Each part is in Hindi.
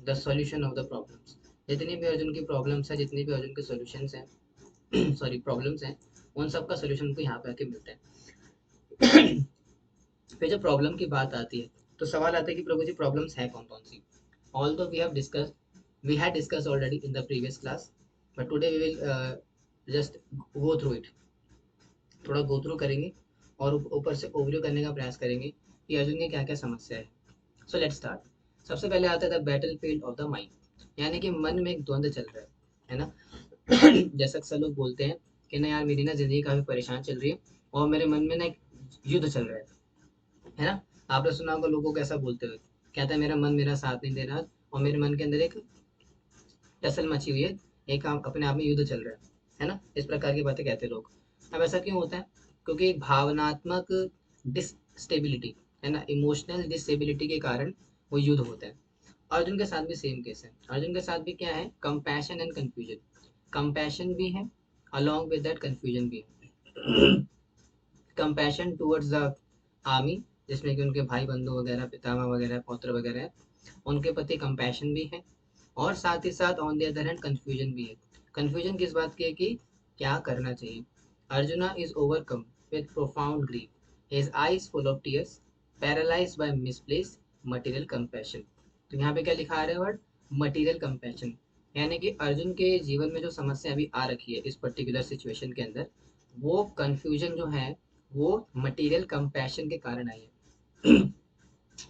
The solution of the problems. जितनी भी अर्जुन की प्रॉब्लम्स है, जितनी भी अर्जुन के सॉल्यूशंस हैं सॉरी प्रॉब्लम्स हैं, उन सब का सॉल्यूशन उनको यहाँ पे आके मिलता है। फिर जब प्रॉब्लम की बात आती है तो सवाल आता है कि प्रभु जी प्रॉब्लम्स है कौन कौन सी। Although we had discussed already in the previous class, but today we will just go through it, थोड़ा गो थ्रू करेंगे और ऊपर से ओवरव्यू करने का प्रयास करेंगे कि अर्जुन की क्या क्या समस्या है। So let's start. सबसे पहले आता है the battle field of the mind, यानी कि मन में एक द्वंद्व चल रहा है ना। जैसा अक्सर लोग बोलते हैं कि ना यार मेरी ना जिंदगी काफी परेशान चल रही है और मेरे मन में ना एक युद्ध चल रहा है ना। आपने सुना होगा लोगों को ऐसा बोलते हुए, कहता है मेरा मन मेरा साथ नहीं दे रहा और मेरे मन के अंदर एक टसल मची हुई है, एक अपने आप में युद्ध चल रहा है ना। इस प्रकार की बातें कहते हैं लोग। अब ऐसा क्यों होता है? क्योंकि एक भावनात्मक डिसस्टेबिलिटी है ना, इमोशनल डिसस्टेबिलिटी के कारण वो युद्ध होता है। अर्जुन के साथ भी सेम केस है। अर्जुन के साथ भी क्या है? Compassion and confusion. कंपैशन भी है, अलोंग विद दैट कंफ्यूजन भी है। कंपैशन टुवर्ड्स द आर्मी, जिसमें कि उनके भाई बंधु वगैरह, पितामह वगैरह, पौत्र वगैरह है, उनके प्रति कंपैशन भी है। और साथ ही साथ on the other hand confusion भी है। कंफ्यूजन किस बात की है कि क्या करना चाहिए। Arjuna is overcome with profound grief, his eyes full of tears, paralysed by misplaced material compassion. तो यहाँ पे क्या लिखा आ रहा है वर्ड? Material compassion. यानी कि अर्जुन के जीवन में जो समस्या अभी आ रखी है इस पर्टिकुलर सिचुएशन के अंदर, वो कंफ्यूजन जो है वो मटेरियल कंपैशन के कारण आई है।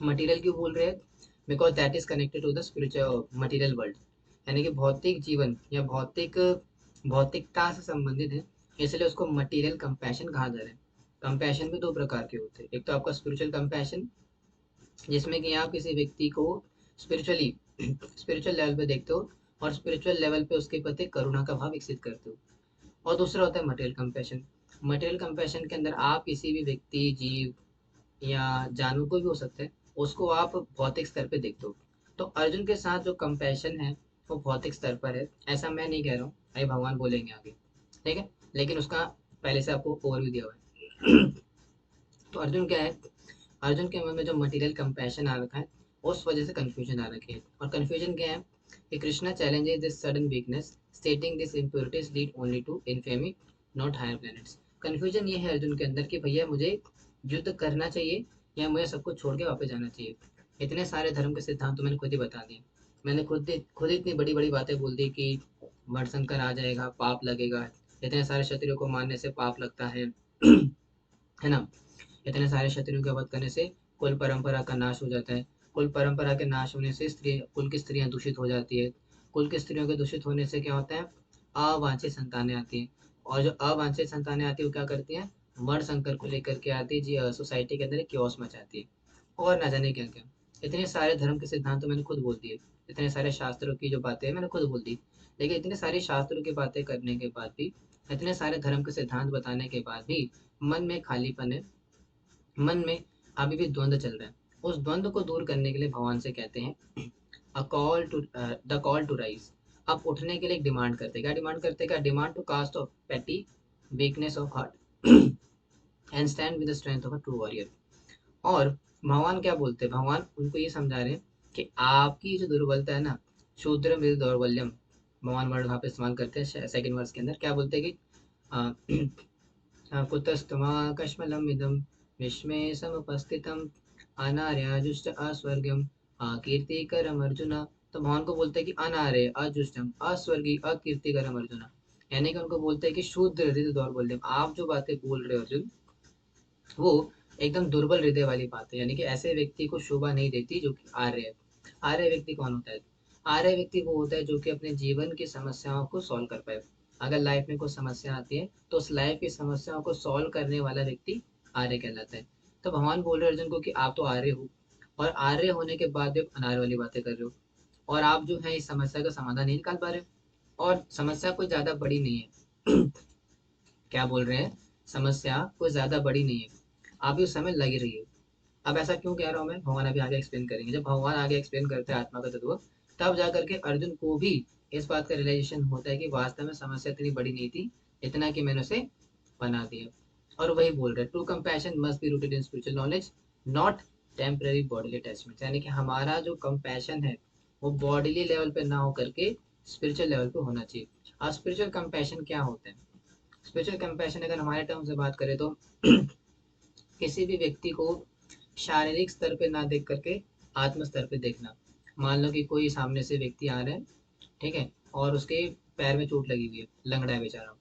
मटेरियल क्यों बोल रहे हैं? Because that is connected to the spiritual material world, यानी कि भौतिक जीवन या भौतिकता से संबंधित है, इसलिए उसको मटेरियल कंपैशन कहा जा रहा है। कंपैशन भी दो प्रकार के होते हैं। एक तो आपका स्पिरिचुअल कंपैशन, जिसमें कि आप किसी व्यक्ति को स्पिरिचुअली स्पिरिचुअल लेवल पे देखते हो और स्पिरिचुअल लेवल पे उसके प्रति करुणा का भाव विकसित करते हो। और दूसरा होता है मटेरियल कंपैशन। मटेरियल कंपैशन के अंदर आप किसी भी व्यक्ति, जीव या जानवर, कोई भी हो सकता है, उसको आप भौतिक स्तर पे देखते हो। तो अर्जुन के साथ जो कंपैशन है वो भौतिक स्तर पर है, ऐसा मैं नहीं कह रहा हूँ, अभी भगवान बोलेंगे आगे, ठीक है। लेकिन उसका पहले से आपको ओवरव्यू दिया हुआ है। तो अर्जुन क्या है? अर्जुन के मन में जो मटेरियल कंपैशन आ रखा है, उस वजह से कंफ्यूजन आ रखी है। और कंफ्यूजन क्या है कि Krishna challenges this sudden weakness, stating this impurities lead only to infamy, not higher planets. Confusion ये है अर्जुन के अंदर कि भैया मुझे युद्ध करना चाहिए या मुझे सब कुछ छोड़ के वापस जाना चाहिए। इतने सारे धर्म के सिद्धांत तो मैंने खुद ही बता दिए। मैंने खुद ही इतनी बड़ी बड़ी बातें बोल दी कि वर्णशंकर आ जाएगा, पाप लगेगा, इतने सारे क्षत्रियों को मारने से पाप लगता है है ना। इतने सारे क्षत्रियों का वध करने से कुल परंपरा का नाश हो जाता है। कुल परंपरा के नाश होने से कुल की स्त्रियां दूषित हो जाती है। कुल की स्त्रियों के दूषित होने से क्या होता है? अवांछित संतानें आती हैं। और जो अवांछित संतानें आती है वो क्या करती हैं? वर्ण संकर को लेकर के आती है जी, सोसाइटी के अंदर एक क्योस मचाती है और ना जाने क्या क्या। इतने सारे धर्म के सिद्धांत तो मैंने खुद बोल दिए, इतने सारे शास्त्रों की जो बातें हैं मैंने खुद बोल दी। लेकिन इतने सारे शास्त्रों की बातें करने के बाद भी, इतने सारे धर्म के सिद्धांत बताने के बाद भी मन में खालीपन है, मन में अभी भी द्वंद्व चल रहा है। उस द्वंद्व को दूर करने के लिए भगवान से कहते हैं a call to the call to rise. अब उठने के लिए एक डिमांड करते हैं। क्या डिमांड करते हैं? क्या demand? To cast off petty weakness of heart and stand with the strength of a true warrior. और भगवान क्या बोलते हैं? भगवान उनको ये समझा रहे हैं कि आपकी जो दुर्बलता है ना, शूद्र मृद दौर्बल्यम, भगवान वर्ड वहां पे इस्तेमाल करते हैं सेकंड वर्स के अंदर। क्या बोलते हैं कि कुतस्तमाकश्मलम् इदं विश्वे समुपस्थितम् अनार्याजुष्ट अस्वर्गम अकीर्तिकरम अर्जुन। तो भगवान को बोलते हैं कि अनार्य, अजुष्टम, अस्वर्गीय, अकीर्तिकरम अर्जुन। यानी कि उनको बोलते हैं कि शूद्र हृदय दौर्बल्यम, आप जो बातें बोल रहे हो अर्जुन, वो एकदम दुर्बल हृदय वाली बात है। यानी कि ऐसे व्यक्ति को शोभा नहीं देती जो कि आर्य है। आर्य व्यक्ति कौन होता है? आर्य व्यक्ति वो होता है जो कि अपने जीवन की समस्याओं को सॉल्व कर पाए। अगर लाइफ में कोई समस्या आती है तो उस लाइफ की समस्याओं को सॉल्व करने वाला व्यक्ति आर्य कहलाता है। तो भगवान बोल रहे हैं अर्जुन को कि आप तो आर्य हो, और आर्य होने के बाद भी आप अनार्य वाली बातें कर रहे हो, और आप जो है इस समस्या का समाधान नहीं निकाल पा रहे हो। और समस्या कोई ज्यादा बड़ी नहीं है। क्या बोल रहे हैं? समस्या कोई ज्यादा बड़ी नहीं है, आप भी उस समय लगी रही है। अब ऐसा क्यों कह रहा हूँ मैं? भगवान अभी आगे एक्सप्लेन करेंगे। जब भगवान आगे एक्सप्लेन करते हैं आत्मा का तत्व, तब जा करके अर्जुन को भी इस बात का रियलाइजेशन होता है कि वास्तव में समस्या इतनी बड़ी नहीं थी, इतना कि मैंने उसे बना दिया। और वही बोल रहे हैं, true compassion must be rooted in spiritual knowledge, not temporary bodily attachment. यानी कि हमारा जो कंपैशन है वो बॉडीली लेवल पे ना हो करके स्पिरिचुअल लेवल पे होना चाहिए। अब स्पिरिचुअल कंपैशन क्या होता है? स्पिरिचुअल कंपैशन अगर हमारे टर्म से बात करें तो किसी भी व्यक्ति को शारीरिक स्तर पे ना देख करके आत्म स्तर पे देखना। मान लो कि कोई सामने से व्यक्ति आ रहा है, ठीक है, और उसके पैर में चोट लगी हुई है, लंगड़ा है बेचारा,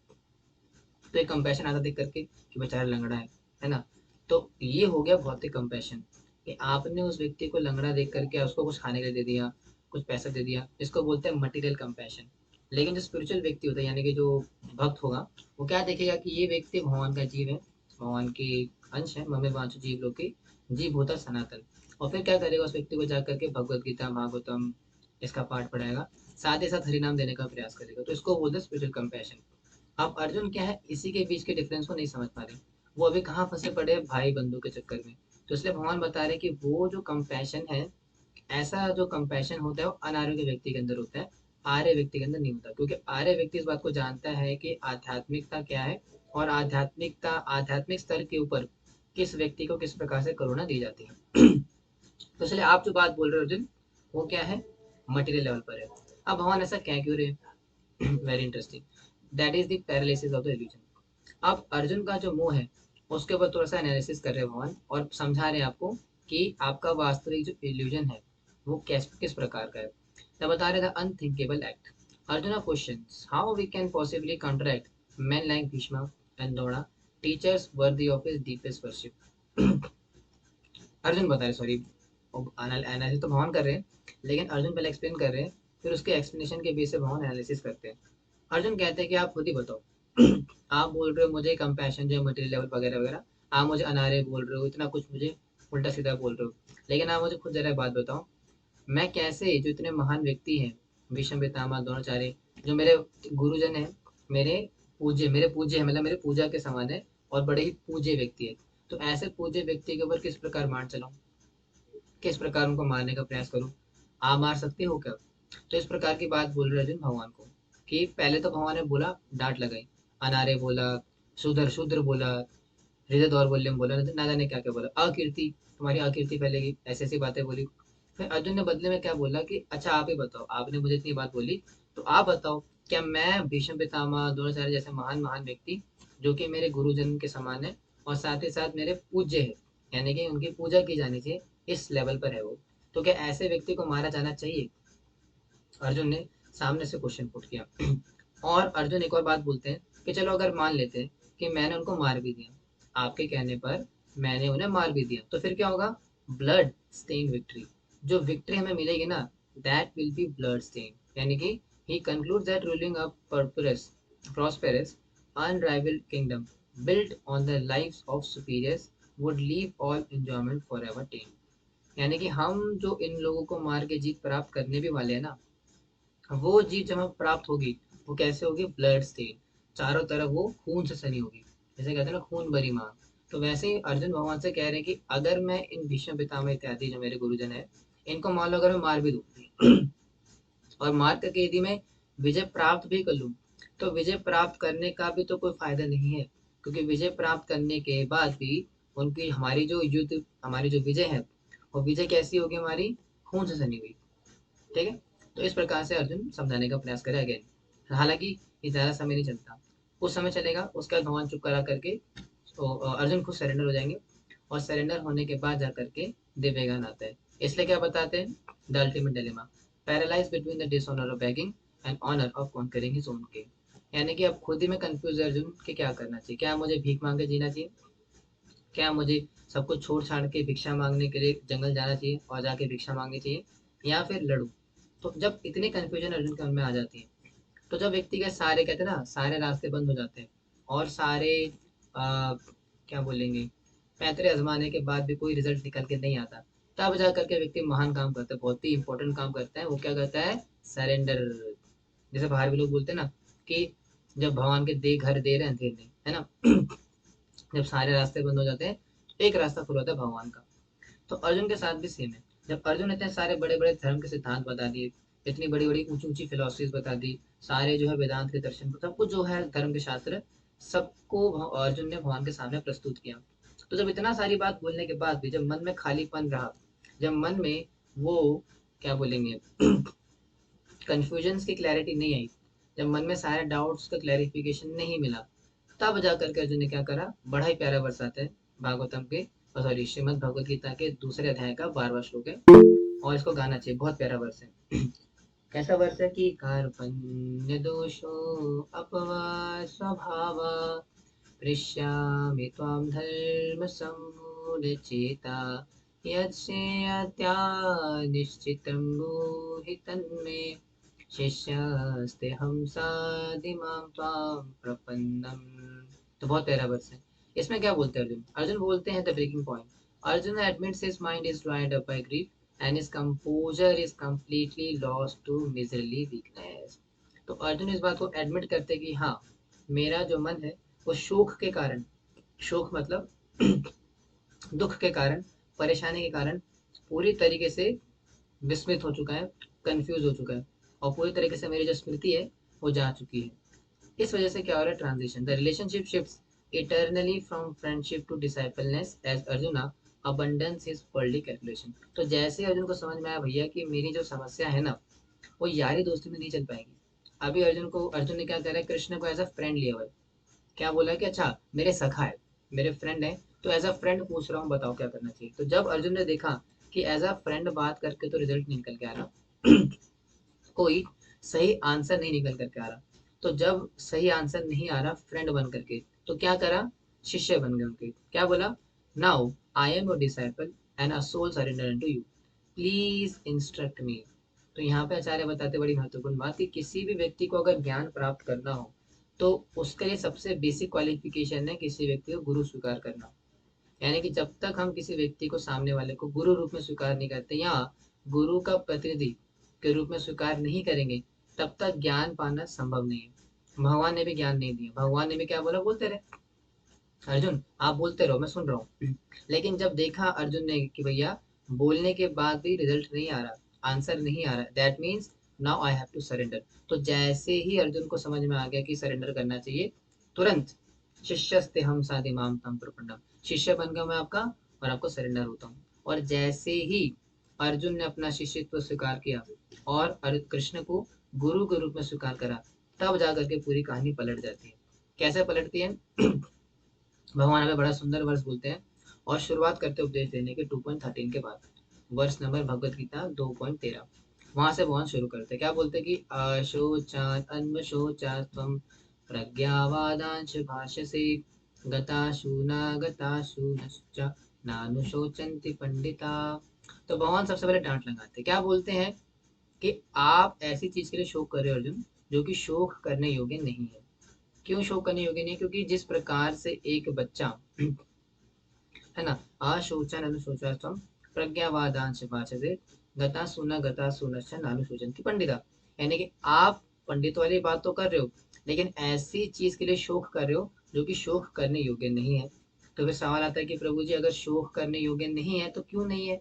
तो एक कंपैशन आता देख करके कि बेचारा लंगड़ा है ना। तो ये हो गया भौतिक कंपैशन, कि आपने उस व्यक्ति को लंगड़ा देख करके उसको कुछ खाने के लिए दे दिया, कुछ पैसा दे दिया, इसको बोलते हैं मटेरियल कंपैशन। लेकिन जो स्पिरिचुअल व्यक्ति होता है, यानी कि जो भक्त होगा, वो क्या देखेगा कि ये व्यक्ति भगवान का जीव है, भगवान के अंश है, ममे वांचो जीव लोग की जीव होता सनातन। और फिर क्या करेगा, उस व्यक्ति को जा करके भगवत गीता, भागवतम इसका पाठ पढ़ाएगा, साथ ही साथ हरिनाम देने का प्रयास करेगा। तो इसको बोलते हैं स्पिरिचुअल कंपैशन। अब अर्जुन क्या है, इसी के बीच के डिफरेंस को नहीं समझ पा रहे। वो अभी कहाँ फंसे पड़े हैं, भाई बंधु के चक्कर में। तो इसलिए भगवान बता रहे कि वो जो कंपैशन है, ऐसा जो कंपैशन होता है वो अनारोग्य व्यक्ति के अंदर होता है, आर्य व्यक्ति के अंदर नहीं होता। क्योंकि आर्य व्यक्ति इस बात को जानता है कि आध्यात्मिकता क्या है, और आध्यात्मिक स्तर के ऊपर किस व्यक्ति को किस प्रकार से करुणा दी जाती है। तो इसलिए आप जो बात बोल रहे हो अर्जुन, वो क्या है, मटेरियल लेवल पर है। अब भगवान ऐसा क्या क्यों रहे? Very interesting. That is the paralysis of the illusion. अब अर्जुन का जो मुंह है, उसके ऊपर थोड़ा सा एनालिसिस कर रहे हैं भगवान, और समझा रहे हैं आपको कि आपका वास्तविक जो इल्यूजन है वो किस प्रकार का है। तब बता रहे थे unthinkable act. Arjun question, how we can possibly counteract men like Bhishma and Drona, teachers worthy of his deepest worship। Arjun बता रहे, सॉरी, एनालिसिस तो भगवान कर रहे हैं, लेकिन अर्जुन पहले एक्सप्लेन कर रहे हैं, फिर उसके एक्सप्लेनेशन के बेस पे भगवान एनालिसिस करते हैं। अर्जुन कहते हैं कि आप खुद ही बताओ। आप बोल रहे हो मुझे कंपैशन जो मटेरियल लेवल वगैरह वगैरह, आप मुझे अनारे बोल रहे हो, इतना कुछ मुझे उल्टा सीधा बोल रहे हो, लेकिन आप मुझे खुद जरा बात बताओ, मैं कैसे, जो इतने महान व्यक्ति हैं, भीष्म पितामह द्रोणाचार्य, जो मेरे गुरुजन है, मेरे पूज्य है, मतलब मेरे पूजा के समान है, और बड़े ही पूज्य व्यक्ति है, तो ऐसे पूज्य व्यक्ति के ऊपर किस प्रकार मार चलाऊं, किस प्रकार उनको मारने का प्रयास करूं, आप मार सकते हो क्या? तो इस प्रकार की बात बोल रहे अर्जुन भगवान को, कि पहले तो भगवान ने बोला, डांट लगाई, अनारे बोला, शूद्र शूद्र बोला, हृदय दौर्बल्यम बोला, ना जाने क्या क्या बोला, अकीर्ति, तुम्हारी अकीर्ति फैलेगी, ऐसी ऐसी बातें बोली। फिर अर्जुन ने बदले में क्या बोला कि अच्छा आप ही बताओ, आपने मुझे इतनी बात बोली, तो आप बताओ, क्या मैं भीष्म पितामह द्रोणाचार्य जैसे महान महान व्यक्ति, जो कि मेरे गुरुजन के समान है, और साथ ही साथ मेरे पूज्य है, यानी कि उनकी पूजा की जानी चाहिए, इस लेवल पर है वो, तो क्या ऐसे व्यक्ति को मारा जाना चाहिए? अर्जुन ने सामने से क्वेश्चन पुट किया। और अर्जुन एक और बात बोलते हैं कि चलो अगर मान लेते हैं कि मैंने उनको मार भी दिया, आपके कहने पर मैंने उन्हें मार भी दिया, तो फिर क्या होगा? Blood stain victory. जो विक्ट्री हमें मिलेगी ना, that will be blood stain, यानी कि he concludes that ruling a prosperous unrivaled kingdom built on the lives of superiors would leave all enjoyment forever tame। यानी कि हम जो इन लोगों को मार के जीत प्राप्त करने भी वाले हैं ना, वो जीत जब हमें प्राप्त होगी, वो कैसे होगी? ब्लड स्टेन, चारों तरफ वो खून से सनी होगी, जैसे कहते हैं ना खून भरी मांग। तो वैसे ही अर्जुन भगवान से कह रहे हैं कि अगर मैं इन भीष्म पितामह इत्यादि जो मेरे गुरुजन है, इनको मान लो अगर मैं मार भी दूं, और मार करके यदि मैं विजय प्राप्त भी कर लूं, तो विजय प्राप्त करने का भी तो कोई फायदा नहीं है, क्योंकि विजय प्राप्त करने के बाद भी उनकी, हमारी जो युद्ध, हमारी जो विजय है, वो विजय कैसी होगी? हमारी खून से सनी हुई। ठीक है, तो इस प्रकार से अर्जुन समझाने का प्रयास करे अगेन। हालांकि ये ज्यादा समय नहीं चलता, कुछ समय चलेगा, उसके बाद भगवान चुप करा करके तो अर्जुन खुद सरेंडर हो जाएंगे, और सरेंडर होने के बाद जा करके दिव्य ज्ञान आता है। इसलिए क्या बताते हैं? The ultimate dilemma, paralyse between the dishonour of begging and honour of conquering his own king. यानी कि अब खुद ही में कंफ्यूज है अर्जुन कि क्या करना चाहिए, क्या मुझे भीख मांग के जीना चाहिए, क्या मुझे सब कुछ छोड़ छाड़ के भिक्षा मांगने के लिए जंगल जाना चाहिए और जाके भिक्षा मांगनी चाहिए, या फिर लड़ू? तो जब इतनी कंफ्यूजन अर्जुन के मन में आ जाती है, तो जब व्यक्ति के सारे, कहते हैं ना, सारे रास्ते बंद हो जाते हैं, और सारे क्या बोलेंगे, पैतरे आजमाने के बाद भी कोई रिजल्ट निकल के नहीं आता, तब जा करके व्यक्ति महान काम करता है, बहुत ही इंपॉर्टेंट काम करता है। वो क्या करता है? सरेंडर। जैसे बाहर भी लोग बोलते हैं ना कि जब भगवान के दे घर दे रहे हैं अंधेर नहीं, है ना। जब सारे रास्ते बंद हो जाते हैं, तो एक रास्ता खुला होता है भगवान का। तो अर्जुन के साथ भी सेम है। जब अर्जुन ने इतने सारे बड़े बड़े धर्म के सिद्धांत बता दिए, इतनी बड़ी बड़ी ऊंची ऊंची फिलोसफीज बता दी, सारे जो है वेदांत के दर्शन, सब कुछ जो है धर्म के शास्त्र, सबको अर्जुन ने भगवान के सामने प्रस्तुत किया। तो जब इतना सारी बात बोलने के बाद भी जब मन में खालीपन रहा, जब मन में वो क्या बोलेंगे कंफ्यूजन्स की क्लैरिटी नहीं आई, जब मन में सारे डाउट्स का क्लैरिफिकेशन नहीं मिला, तब जा करके अर्जुन ने क्या करा, बड़ा ही प्यारा वर्ष आता है भागवतम के, सॉरी श्रीमद् भगवत गीता के दूसरे अध्याय का 12वां श्लोक है, और इसको गाना चाहिए, बहुत प्यारा वर्ष है। कैसा वर्ष है कि कार्पण्य दोषो अपवा स्वभाव पृश्यामि त्वां धर्म सम्मूढचेता यच्छ्रेयस्या निश्चितं ब्रूहि तन्मे शिष्यस्तेऽहं साधिमां त्वां प्रपन्नम्। तो बहुत प्यारा वर्ष है। इसमें क्या बोलते हैं अर्जुन, अर्जुन बोलते हैं the breaking point, Arjun admits his mind is dried up by grief and his composure is completely lost to miserly weakness। तो अर्जुन इस बात को एडमिट करते कि हाँ, मेरा जो मन है वो शोक के कारण, शोक मतलब दुख के कारण, परेशानी के कारण पूरी तरीके से विस्मित हो चुका है, कंफ्यूज हो चुका है, और पूरी तरीके से मेरी जो स्मृति है वो जा चुकी है। इस वजह से क्या हो रहा है, transition, the relationship shifts eternally from friendship to discipleship as Arjuna abandons is worldly calculation. तो जैसे अर्जुन को समझ में आया भैया कि मेरी जो समस्या है ना, वो यारी दोस्ती में नहीं चल पाएगी। अभी अर्जुन ने क्या करा है, कृष्ण को एज अ फ्रेंड लिया हुआ है। क्या बोला कि अच्छा मेरे सखा है, मेरे फ्रेंड है, तो एज अ फ्रेंड पूछ रहा हूँ, बताओ क्या करना चाहिए। तो जब अर्जुन ने देखा कि एज अ फ्रेंड बात करके तो रिजल्ट नहीं निकल के आ रहा, कोई सही आंसर नहीं निकल करके आ रहा, तो जब सही आंसर नहीं आ रहा फ्रेंड बन करके, तो क्या करा, शिष्य बन गए उनके। क्या बोला, now I am your disciple and a soul surrender to you, please instruct me. तो यहाँ पे आचार्य बताते बड़ी महत्वपूर्ण बात कि किसी भी व्यक्ति को अगर ज्ञान प्राप्त करना हो, तो उसके लिए सबसे बेसिक क्वालिफिकेशन है किसी व्यक्ति को गुरु स्वीकार करना। यानी कि जब तक हम किसी व्यक्ति को, सामने वाले को गुरु रूप में स्वीकार नहीं करते या गुरु का प्रतिनिधि के रूप में स्वीकार नहीं करेंगे, तब तक ज्ञान पाना संभव नहीं है। भगवान ने भी ज्ञान नहीं दिया, भगवान ने भी क्या बोला, बोलते रहे अर्जुन, आप बोलते रहो मैं सुन रहा हूँ। लेकिन जब देखा अर्जुन ने कि भैया बोलने के बाद भी रिजल्ट नहीं आ रहा, आंसर नहीं आ रहा, that means now I have to surrender. तो जैसे ही अर्जुन को समझ में आ गया कि सरेंडर करना चाहिए, तुरंत शिष्यस्ते हम साधि माम तम प्रपन्नम, शिष्य बन गया मैं आपका और आपको सरेंडर होता हूँ। और जैसे ही अर्जुन ने अपना शिष्यत्व स्वीकार किया और कृष्ण को गुरु के रूप में स्वीकार करा, तब जाकर के पूरी कहानी पलट जाती है। कैसे पलटती है, भगवान हमें बड़ा सुंदर वर्ष बोलते हैं, और शुरुआत करते उपदेश देने के 2.13 के बाद, वर्ष नंबर भगवत गीता 2.13, वहां से भगवान शुरू करते क्या बोलते कि अशोचात अन्वशोचात त्वं प्रज्ञावादांश भाषसे गताशु न गताशु नश्च नानुशोचन्ति पंडिता। तो भगवान सबसे पहले डांट लगाते, क्या बोलते हैं कि आप ऐसी चीज के लिए शोक कर रहे हो अर्जुन, जो कि शोक करने योग्य नहीं है। क्यों शोक करने योग्य नहीं है, क्योंकि जिस प्रकार से एक बच्चा है ना, अशोचन अनुशोचन प्रज्ञावादांश भाषते गता सुना गता सुनश्च नानुशोचन की पंडिता। यानी कि आप पंडित वाली बात तो कर रहे हो, लेकिन ऐसी चीज के लिए शोक कर रहे हो जो कि शोक करने योग्य नहीं है। तो फिर सवाल आता है कि प्रभु जी अगर शोक करने योग्य नहीं है तो क्यों नहीं है,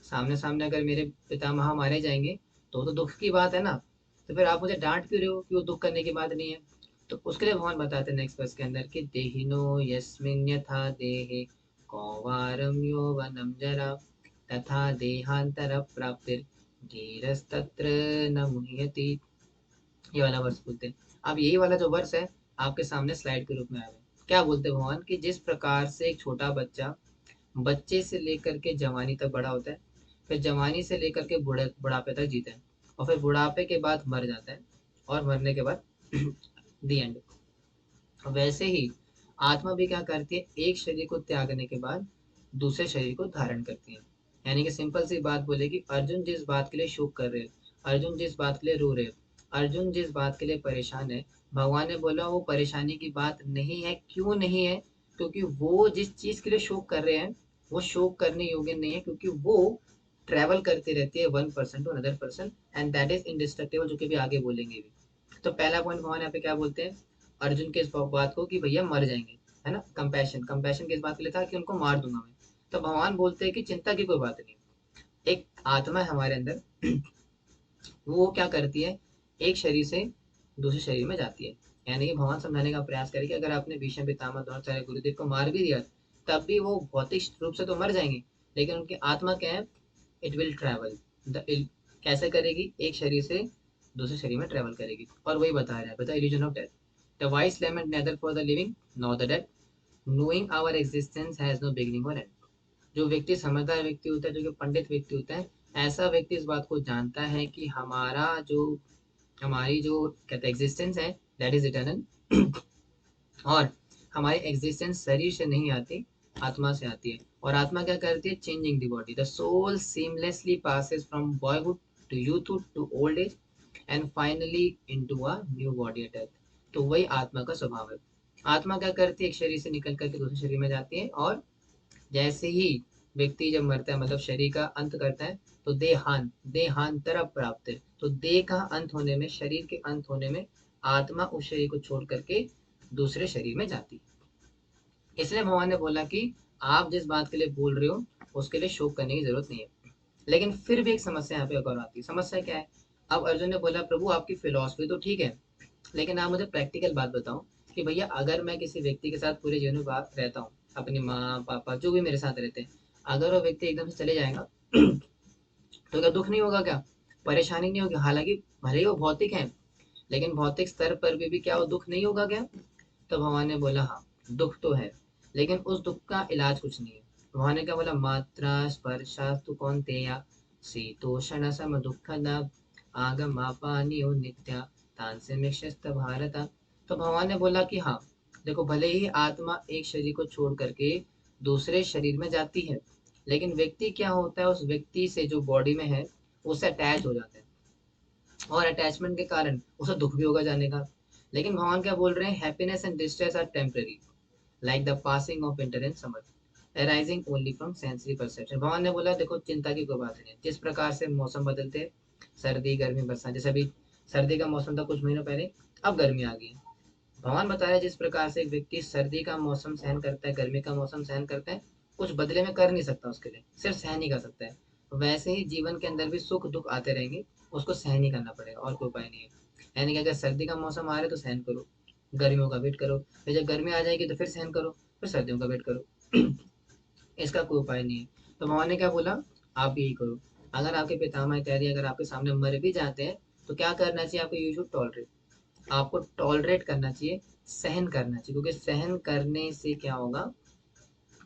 सामने सामने अगर मेरे पितामह मारे जाएंगे तो दुख की बात है ना, तो फिर आप मुझे डांट क्यों रहे हो कि वो दुख करने की बात नहीं है। तो उसके लिए भगवान बताते हैं नेक्स्ट वर्स के अंदर कि देहिनो यस्मिन् यथा देहे कौवारम यौवनम जरा तथा देहांतर प्राप्तिर धीरस्तत्र न मुह्यति। ये वाला वर्ष बोलते हैं। अब यही वाला जो वर्ष है आपके सामने स्लाइड के रूप में आ रहा है। क्या बोलते हैं भगवान कि जिस प्रकार से एक छोटा बच्चा बच्चे से लेकर के जवानी तक बड़ा होता है, फिर जवानी से लेकर के बुढ़ापे तक जीता है, और फिर बुढ़ापे के बाद मर जाता है, और मरने के बाद दी एंड। वैसे ही आत्मा भी क्या करती है, एक शरीर को त्यागने के बाद दूसरे शरीर को धारण करती है। यानी कि सिंपल सी बात बोले कि अर्जुन जिस बात के लिए शोक कर रहे हैं, अर्जुन जिस बात के लिए रो रहे हैं, अर्जुन जिस बात के लिए परेशान है, भगवान ने बोला वो परेशानी की बात नहीं है। क्यों नहीं है, क्योंकि वो जिस चीज के लिए शोक कर रहे हैं वो शोक करने योग्य नहीं है, क्योंकि वो ट्रेवल करती रहती है one person to another person and that is indestructible, जो कि भी आगे बोलेंगे भी। तो पहला पॉइंट भगवान यहाँ पे क्या बोलते हैं अर्जुन के इस बात को कि भैया मर जाएंगे, है ना, कंपैशन, कंपैशन किस बात के लिए था कि उनको मार दूंगा मैं। तो भगवान बोलते हैं कि चिंता की कोई बात नहीं, एक आत्मा है हमारे अंदर, वो क्या करती है, एक शरीर से दूसरे शरीर में जाती है। यानी कि भगवान समझाने का प्रयास करें कि अगर आपने भीष्म पितामह द्रोणाचार्य गुरुदेव को मार भी दिया, तब भी वो भौतिक रूप से तो मर जाएंगे, लेकिन उनकी आत्मा क्या है, इट विल ट्रैवल, कैसे करेगी? एक शरीर से दूसरे शरीर में ट्रेवल करेगी। और वही बता रहा है, बता illusion of death. The wise lament neither for the living nor the dead, knowing our existence has no beginning और एंड। जो व्यक्ति समझदार व्यक्ति होता है, जो कि पंडित व्यक्ति होता है, ऐसा व्यक्ति इस बात को जानता है कि हमारी जो कहते हैं एग्जिस्टेंस है, दैट इज इटर्नल। और हमारी एग्जिस्टेंस शरीर से नहीं आती, आत्मा से आती है। और आत्मा क्या करती है? Changing the body. The soul seamlessly passes from boyhood to youthhood to old age and finally into a new body at death. तो वही आत्मा का स्वभाव है। आत्मा क्या करती है? एक शरीर से निकल करके दूसरे शरीर में जाती है, और जैसे ही व्यक्ति जब मरता है, मतलब शरीर का अंत करता है, तो देहांतर प्राप्त है। तो देह का अंत होने में, शरीर के अंत होने में, आत्मा उस शरीर को छोड़ करके दूसरे शरीर में जाती है। इसलिए भगवान ने बोला कि आप जिस बात के लिए बोल रहे हो उसके लिए शोक करने की जरूरत नहीं है। लेकिन फिर भी एक समस्या यहाँ पे एक और आती है। समस्या क्या है? अब अर्जुन ने बोला प्रभु आपकी फिलॉसफी तो ठीक है, लेकिन आप मुझे प्रैक्टिकल बात बताओ कि भैया अगर मैं किसी व्यक्ति के साथ पूरे जीवन में बात रहता हूँ, अपनी माँ पापा जो भी मेरे साथ रहते हैं, अगर वो व्यक्ति एकदम से चले जाएगा तो क्या दुख नहीं होगा? क्या परेशानी नहीं होगी? हालांकि भले ही वो भौतिक है, लेकिन भौतिक स्तर पर भी क्या वो दुख नहीं होगा क्या? तो भगवान ने बोला हाँ, दुख तो है, लेकिन उस दुख का इलाज कुछ नहीं है। भगवान ने क्या बोला? मात्रा स्पर्शास्तु कौन्तेय शीतोषण सम दुःख आगमापानियो नित्या तानसे मिक्षस्त भारत। तो भगवान ने बोला कि हाँ, देखो भले ही आत्मा एक शरीर को छोड़ करके दूसरे शरीर में जाती है, लेकिन व्यक्ति क्या होता है, उस व्यक्ति से जो बॉडी में है उससे अटैच हो जाता है, और अटैचमेंट के कारण उसे दुख भी होगा जाने का। लेकिन भगवान क्या बोल रहे हैं? Happiness and distress are temporary, like the passing of winter and summer arising only from sensory perception. भगवान ने बोला देखो चिंता की कोई बात नहीं है। जिस प्रकार से मौसम बदलते हैं, सर्दी गर्मी बरसात, जैसे अभी सर्दी का मौसम था कुछ महीनों पहले, अब गर्मी आ गई है। भगवान बता रहे हैं जिस प्रकार से एक व्यक्ति सर्दी का मौसम सहन करता है, गर्मी का मौसम सहन करता है, कुछ बदले में कर नहीं सकता उसके लिए, सिर्फ सहन ही कर सकता है। वैसे ही जीवन के अंदर भी सुख दुख आते रहेंगे, उसको सहन ही करना पड़ेगा, और कोई उपाय नहीं है। यानी कि अगर सर्दी का मौसम आ रहा है तो सहन करो, गर्मियों का वेट करो, फिर जब गर्मी आ जाएगी तो फिर सहन करो, फिर सर्दियों का वेट करो। इसका कोई उपाय नहीं है। तो भगवान ने क्या बोला? आप यही करो। अगर आपके पितामह इत्यादि अगर आपके सामने मर भी जाते हैं, तो क्या करना चाहिए आपको? You should tolerate. आपको टॉलरेट करना चाहिए, सहन करना चाहिए, क्योंकि सहन करने से क्या होगा,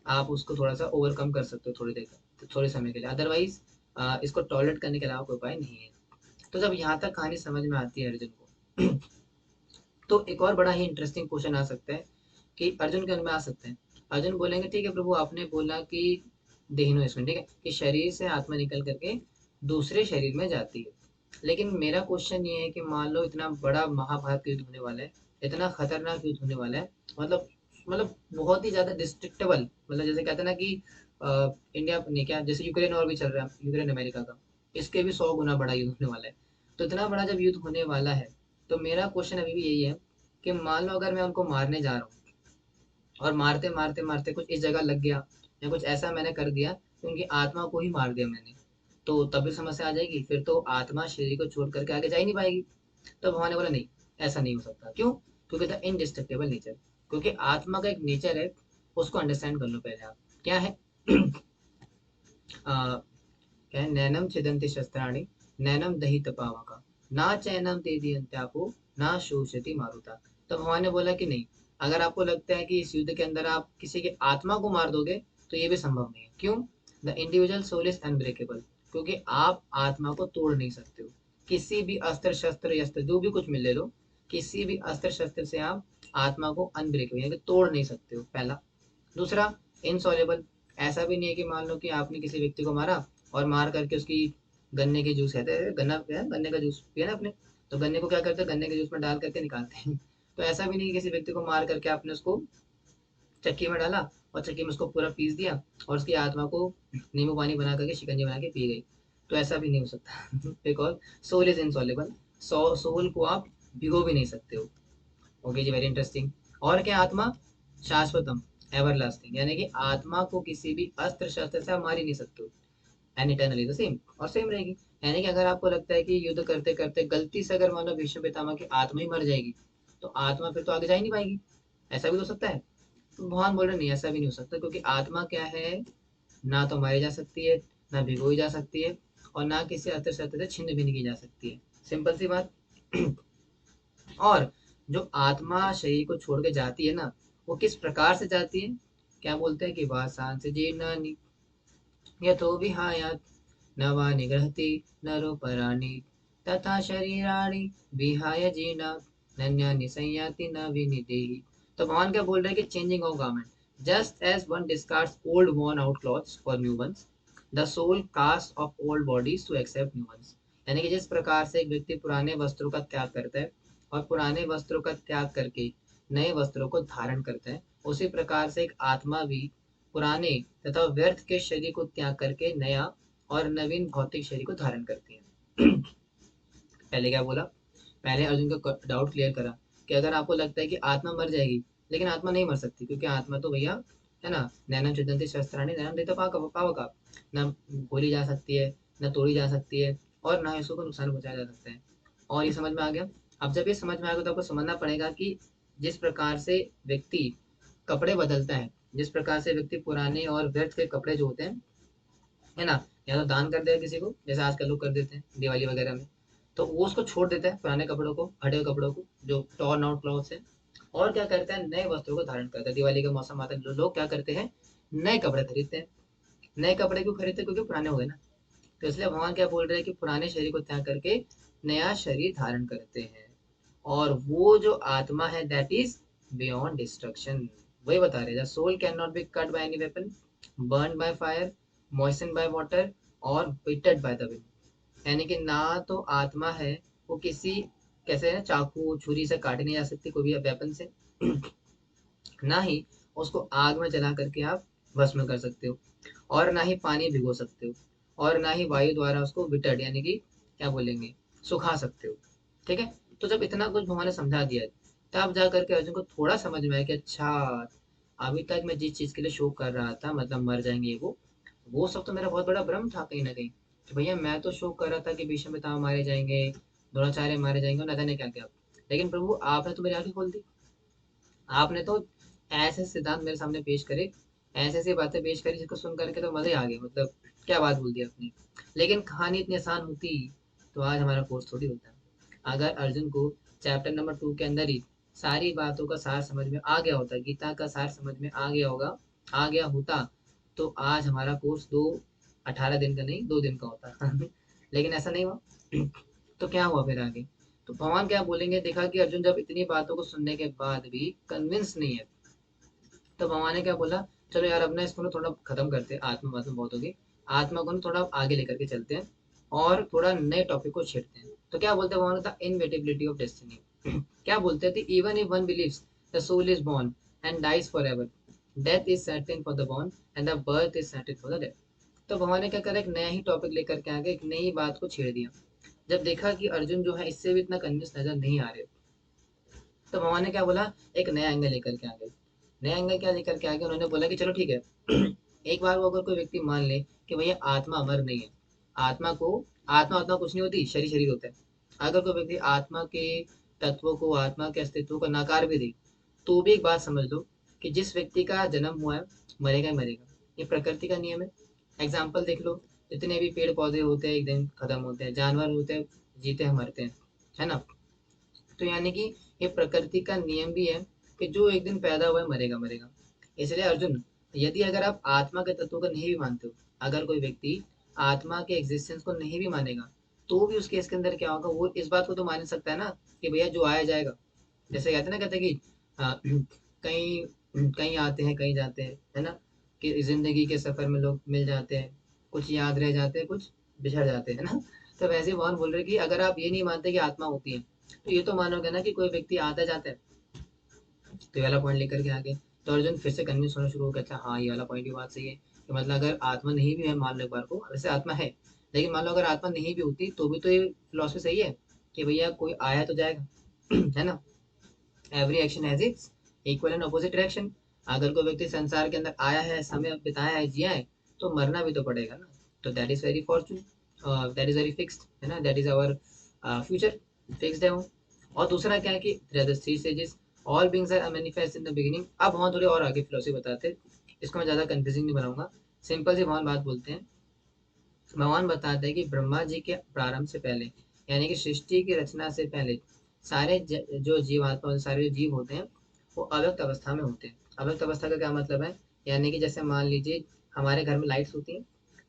आप उसको थोड़ा सा ओवरकम कर सकते हो थोड़ी देर तो थोड़े समय के लिए। अदरवाइज इसको टॉलरेट करने के अलावा कोई उपाय नहीं है। तो जब यहाँ तक कहानी समझ में आती है अर्जुन को, तो एक और बड़ा ही इंटरेस्टिंग क्वेश्चन आ सकता है कि अर्जुन के मन में आ सकते हैं। अर्जुन बोलेंगे ठीक है प्रभु, आपने बोला कि देहिनो इसमें, ठीक है, कि शरीर से आत्मा निकल करके दूसरे शरीर में जाती है। लेकिन मेरा क्वेश्चन ये है कि मान लो इतना बड़ा महाभारत युद्ध होने वाला है, इतना खतरनाक युद्ध होने वाला है, मतलब बहुत ही ज्यादा डिस्ट्रिक्टेबल, मतलब जैसे कहते हैं ना कि इंडिया ने क्या, जैसे यूक्रेन और भी चल रहा है, यूक्रेन अमेरिका का, इसके भी 100 गुना बड़ा युद्ध होने वाला है। तो इतना बड़ा जब युद्ध होने वाला है, तो मेरा क्वेश्चन अभी भी यही है कि मान लो अगर मैं उनको मारने जा रहा हूँ, और मारते मारते मारते कुछ इस जगह लग गया, या कुछ ऐसा मैंने कर दिया कि उनकी आत्मा को ही मार दिया मैंने, तो तब भी समस्या आ जाएगी, फिर तो आत्मा शरीर को छोड़ करके आगे जा ही नहीं पाएगी। तो भगवान ने बोला नहीं, ऐसा नहीं हो सकता। क्यों? क्योंकि द इनडिस्ट्रक्टेबल नेचर, क्योंकि आत्मा का एक नेचर है, उसको अंडरस्टैंड कर लो पहले आप। क्या है? क्या है? नैनम छिदन्ति शस्त्राणि नैनम दहित पावका ना चैनम तेदी अंत्यापो ना शोषति मारुता। तो भगवान ने बोला कि नहीं, अगर आपको लगता है कि इस युद्ध के अंदर आप किसी की आत्मा को मार दोगे, तो ये भी संभव नहीं है। क्यों? The individual soul is unbreakable, क्योंकि आप आत्मा को तोड़ नहीं सकते हो। किसी भी अस्त्र शस्त्र यस्त्र जो भी कुछ मिल ले लो, किसी भी अस्त्र शस्त्र से आप आत्मा को अनब्रेकेबल यानी कि तोड़ नहीं सकते हो, पहला। दूसरा, इनसॉल्युबल। ऐसा भी नहीं है कि मान लो कि आपने किसी व्यक्ति को मारा, और मार करके उसकी गन्ने के जूस, कहते हैं गन्ना क्या है, गन्ने का जूस पिया ना आपने, तो गन्ने को क्या करते हैं, गन्ने के जूस में डाल करके निकालते हैं। तो ऐसा भी नहीं कि किसी व्यक्ति को मार करके आपने उसको चक्की में डाला, और चक्की में उसको पूरा पीस दिया, और उसकी आत्मा को नींबू पानी बना करके शिकंजी बना के पी गई। तो ऐसा भी नहीं हो सकता। Because soul is insoluble, soul को आप भिगो भी नहीं सकते हो। ओके जी, वेरी इंटरेस्टिंग। और क्या? आत्मा शाश्वतम, एवरलास्टिंग, यानी कि आत्मा को किसी भी अस्त्र शस्त्र से आप मार ही नहीं सकते हो। एंड इटर्नली द सेम, और सेम रहेगी। यानी कि अगर आपको लगता है कि युद्ध करते करते गलती से अगर मान लो भीष्म पितामह की आत्मा ही मर जाएगी, तो आत्मा फिर तो आगे जा ही नहीं पाएगी। ऐसा भी तो हो सकता है। तो भगवान बोल रहे नहीं, ऐसा भी नहीं हो सकता, क्योंकि आत्मा क्या है, ना तो मारी जा सकती है, ना भिगोई जा सकती है, और ना किसी अस्त्र शस्त्र से छिन्न भिन्न की जा सकती है। सिंपल सी बात। और जो आत्मा शरीर को छोड़ के जाती है ना, वो किस प्रकार से जाती है? क्या बोलते हैं कि वासांस जीर्णानि यतो विहायात् नवानि गृह्णाति नरोपराणि तथा शरीराणि विहाय जीर्णा नन्यानि संयाति न विनिदेहि। तो भगवान क्या बोल रहे हैं कि changing of garment just as one discards old worn out clothes for new ones, the soul cast off old bodies to accept new ones। यानी कि जिस प्रकार से एक व्यक्ति पुराने वस्त्रों का त्याग करता है और पुराने वस्त्रों का त्याग करके नए वस्त्रों को धारण करता है, उसी प्रकार से एक आत्मा भी पुराने तथा व्यर्थ के शरीर को त्याग करके नया और नवीन भौतिक शरीर को धारण करती है। पहले क्या बोला? पहले अर्जुन का डाउट क्लियर करा कि अगर आपको लगता है कि आत्मा मर जाएगी, लेकिन आत्मा नहीं मर सकती, क्योंकि आत्मा तो भैया है ना, नैनम छिदन्ति शस्त्राणि नैनम दीप्त पावका, ना बोली जा सकती है, ना तोड़ी जा सकती है, और ना इसको नुकसान पहुंचाया जा सकता है। और ये समझ में आ गया? अब जब ये समझ में आएगा तो आपको समझना पड़ेगा कि जिस प्रकार से व्यक्ति कपड़े बदलता है, जिस प्रकार से व्यक्ति पुराने और व्यर्थ के कपड़े जो होते हैं, है ना, या तो दान कर दे किसी को, जैसे आजकल लोग कर देते हैं दिवाली वगैरह में, तो वो उसको छोड़ देता है पुराने कपड़ों को, हटे हुए कपड़ों को जो टॉर्न आउट क्लॉथ्स है, और क्या करता है, नए वस्त्रों को धारण करता है। दिवाली का मौसम आता है, लोग क्या करते हैं, नए कपड़े खरीदते हैं। नए कपड़े क्यों खरीदते हैं? क्योंकि पुराने हो गए ना। तो इसलिए भगवान क्या बोल रहे हैं कि पुराने शरीर को त्याग करके नया शरीर धारण करते हैं। और वो जो आत्मा है दैट इज बियॉन्ड डिस्ट्रक्शन। वही बता रहे हैं, soul can not be cut by any weapon, burn by fire, moisten by water और बिटेड बाय द विंड। यानी कि ना तो आत्मा है वो किसी, कैसे है, चाकू छुरी से काटी नहीं जा सकती कोई भी वेपन से, ना ही उसको आग में जला करके आप भस्म कर सकते हो, और ना ही पानी भिगो सकते हो, और ना ही वायु द्वारा उसको विटड यानी कि क्या बोलेंगे, सुखा सकते हो। ठीक है? तो जब इतना कुछ भगवान ने समझा दिया है, तब जा करके अर्जुन को थोड़ा समझ में आया कि अच्छा, अभी तक मैं जिस चीज के लिए शोक कर रहा था, मतलब मर जाएंगे वो सब तो मेरा बहुत बड़ा भ्रम था कहीं ना कहीं। कि भैया मैं तो शोक कर रहा था कि भीष्म पितामह मारे जाएंगे, द्रोणाचार्य मारे जाएंगे, और न जाने क्या क्या। लेकिन प्रभु आपने तो मेरी आंखें खोल दी। आपने तो ऐसे सिद्धांत मेरे सामने पेश करे, ऐसे ऐसी बातें पेश करी जिसको सुन करके तो मजे आ गए, मतलब क्या बात बोल दी आपने। लेकिन कहानी इतनी आसान होती तो आज हमारा कोर्स थोड़ी होता। अगर अर्जुन को चैप्टर नंबर 2 के अंदर ही सारी बातों का सार समझ में आ गया होता, गीता का सार समझ में आ गया होगा, आ गया होता, तो आज हमारा कोर्स 18 दिन का नहीं 2 दिन का होता। लेकिन ऐसा नहीं हुआ। तो क्या हुआ फिर आगे? तो भगवान क्या बोलेंगे, देखा कि अर्जुन जब इतनी बातों को सुनने के बाद भी कन्विंस नहीं है, तो भगवान ने क्या बोला, चलो यार अब ना इसको ना थोड़ा खत्म करते हैं, आत्मा वात्मा बहुत होगी, आत्मा को ना थोड़ा आगे लेकर के चलते हैं और थोड़ा नए टॉपिक को छेड़ते हैं। तो क्या बोलते हैं भगवान, था इनवेटेबिलिटी ऑफ डेस्टिनी। क्या बोलते थे, even if one beliefs the soul is born and dies for ever, death is certain for the born and the birth is certain for the death. तो भगवान ने क्या करा, एक नया ही टॉपिक लेकर के आगे एक नई बात को छेड़ दिया। जब देखा कि अर्जुन जो है इससे भी इतना कन्विंस नजर नहीं आ रहे, तो भगवान ने क्या बोला, एक नया एंगल लेकर के आ गए। नया एंगल क्या लेकर के आ गए, उन्होंने बोला कि चलो ठीक है, एक बार वो अगर कोई व्यक्ति मान ले कि भैया आत्मा अमर नहीं है, आत्मा को, आत्मा आत्मा कुछ नहीं होती, शरीर शरीर होता है। अगर कोई व्यक्ति आत्मा के तत्वों को, आत्मा के अस्तित्व को नकार भी दे, तो भी एक बात समझ लो कि जिस व्यक्ति का जन्म हुआ है मरेगा ही मरेगा, ये प्रकृति का नियम है। एग्जाम्पल देख लो, जितने भी पेड़ पौधे होते हैं एक दिन खत्म होते हैं, जानवर होते हैं जीते हैं मरते हैं, है ना। तो यानी कि ये प्रकृति का नियम भी है कि जो एक दिन पैदा हुआ है मरेगा मरेगा। इसलिए अर्जुन, यदि अगर आप आत्मा के तत्वों को नहीं भी मानते हो, अगर कोई व्यक्ति आत्मा के एग्जिस्टेंस को नहीं भी मानेगा, तो भी उसके इसके अंदर क्या होगा, वो इस बात को तो मान सकता है ना कि भैया जो आया जाएगा। जैसे कहते हैं ना, कहते हैं कि कहीं कहीं आते हैं कहीं जाते हैं, है ना, कि जिंदगी के सफर में लोग मिल जाते हैं, कुछ याद रह जाते हैं, कुछ बिछड़ जाते हैं, है ना। तो वैसे ही भगवान बोल रहे हैं कि अगर आप ये नहीं मानते कि आत्मा होती है, तो ये तो मानोगे ना कि कोई व्यक्ति आता जाता है। तो ये वाला पॉइंट लेकर के आगे, तो अर्जुन फिर से कन्विंस होना शुरू हो गया, अच्छा हाँ ये वाला पॉइंट भी बात सही है, कि मतलब अगर आत्मा नहीं भी है, मान लो एक बार को वैसे आत्मा है, लेकिन मान लो अगर आत्मा नहीं भी होती तो भी तो ये फिलॉसफी सही है कि भैया कोई आया तो जाएगा। है ना, every action has its equal and opposite reaction. अगर कोई व्यक्ति संसार के अंदर आया है, समय बिताया है, जिया है, तो मरना भी तो पड़ेगा ना। तो that is very fortune, that is very fixed, है ना, that is our future, fixed है वो। और दूसरा क्या है कि three stages, all beings are manifest in the beginning. अब भगवान थोड़ी और आगे फिलोसफी बताते हैं, इसको मैं ज्यादा कंफ्यूजिंग नहीं बनाऊंगा, सिंपल सी भगवान बात बोलते हैं भगवान बताते हैं कि ब्रह्मा जी के प्रारंभ से पहले, यानी कि सृष्टि की रचना से पहले, सारे जो जीवात्मा, सारे जो जीव होते हैं वो अव्यक्त अवस्था में होते हैं। अव्यक्त अवस्था का क्या मतलब है? यानी कि जैसे मान लीजिए हमारे घर में लाइट्स होती हैं,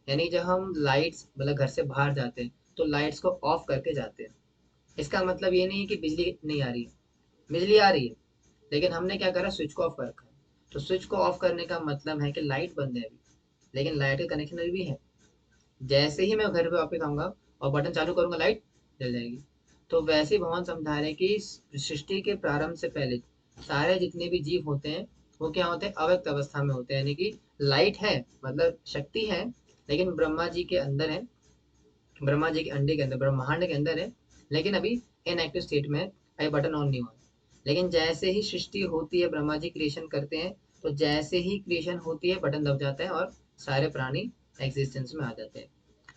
यानी जब हम लाइट्स मतलब घर से बाहर जाते हैं तो लाइट्स को ऑफ करके जाते हैं। इसका मतलब ये नहीं है कि बिजली नहीं आ रही है, बिजली आ रही है, लेकिन हमने क्या करा, स्विच को ऑफ कर रखा है। तो स्विच को ऑफ करने का मतलब है कि लाइट बंद है अभी, लेकिन लाइट का कनेक्शन अभी भी है। जैसे ही मैं घर पे वापस आऊंगा और बटन चालू करूंगा, लाइट जल जाएगी। तो वैसे ही भगवान समझा रहे हैं कि सृष्टि के प्रारंभ से पहले सारे जितने भी जीव होते हैं वो क्या होते हैं, अव्यक्त अवस्था में होते हैं। यानी कि लाइट है, मतलब शक्ति है, लेकिन ब्रह्मा जी के अंदर है, ब्रह्मा जी के अंडे के अंदर, ब्रह्मांड के अंदर है, लेकिन अभी इनएक्टिव स्टेट में है, अभी बटन ऑन नहीं हुआ। लेकिन जैसे ही सृष्टि होती है, ब्रह्मा जी क्रिएशन करते हैं, तो जैसे ही क्रिएशन होती है बटन दब जाता है और सारे प्राणी एग्जिस्टेंस में आ जाते हैं।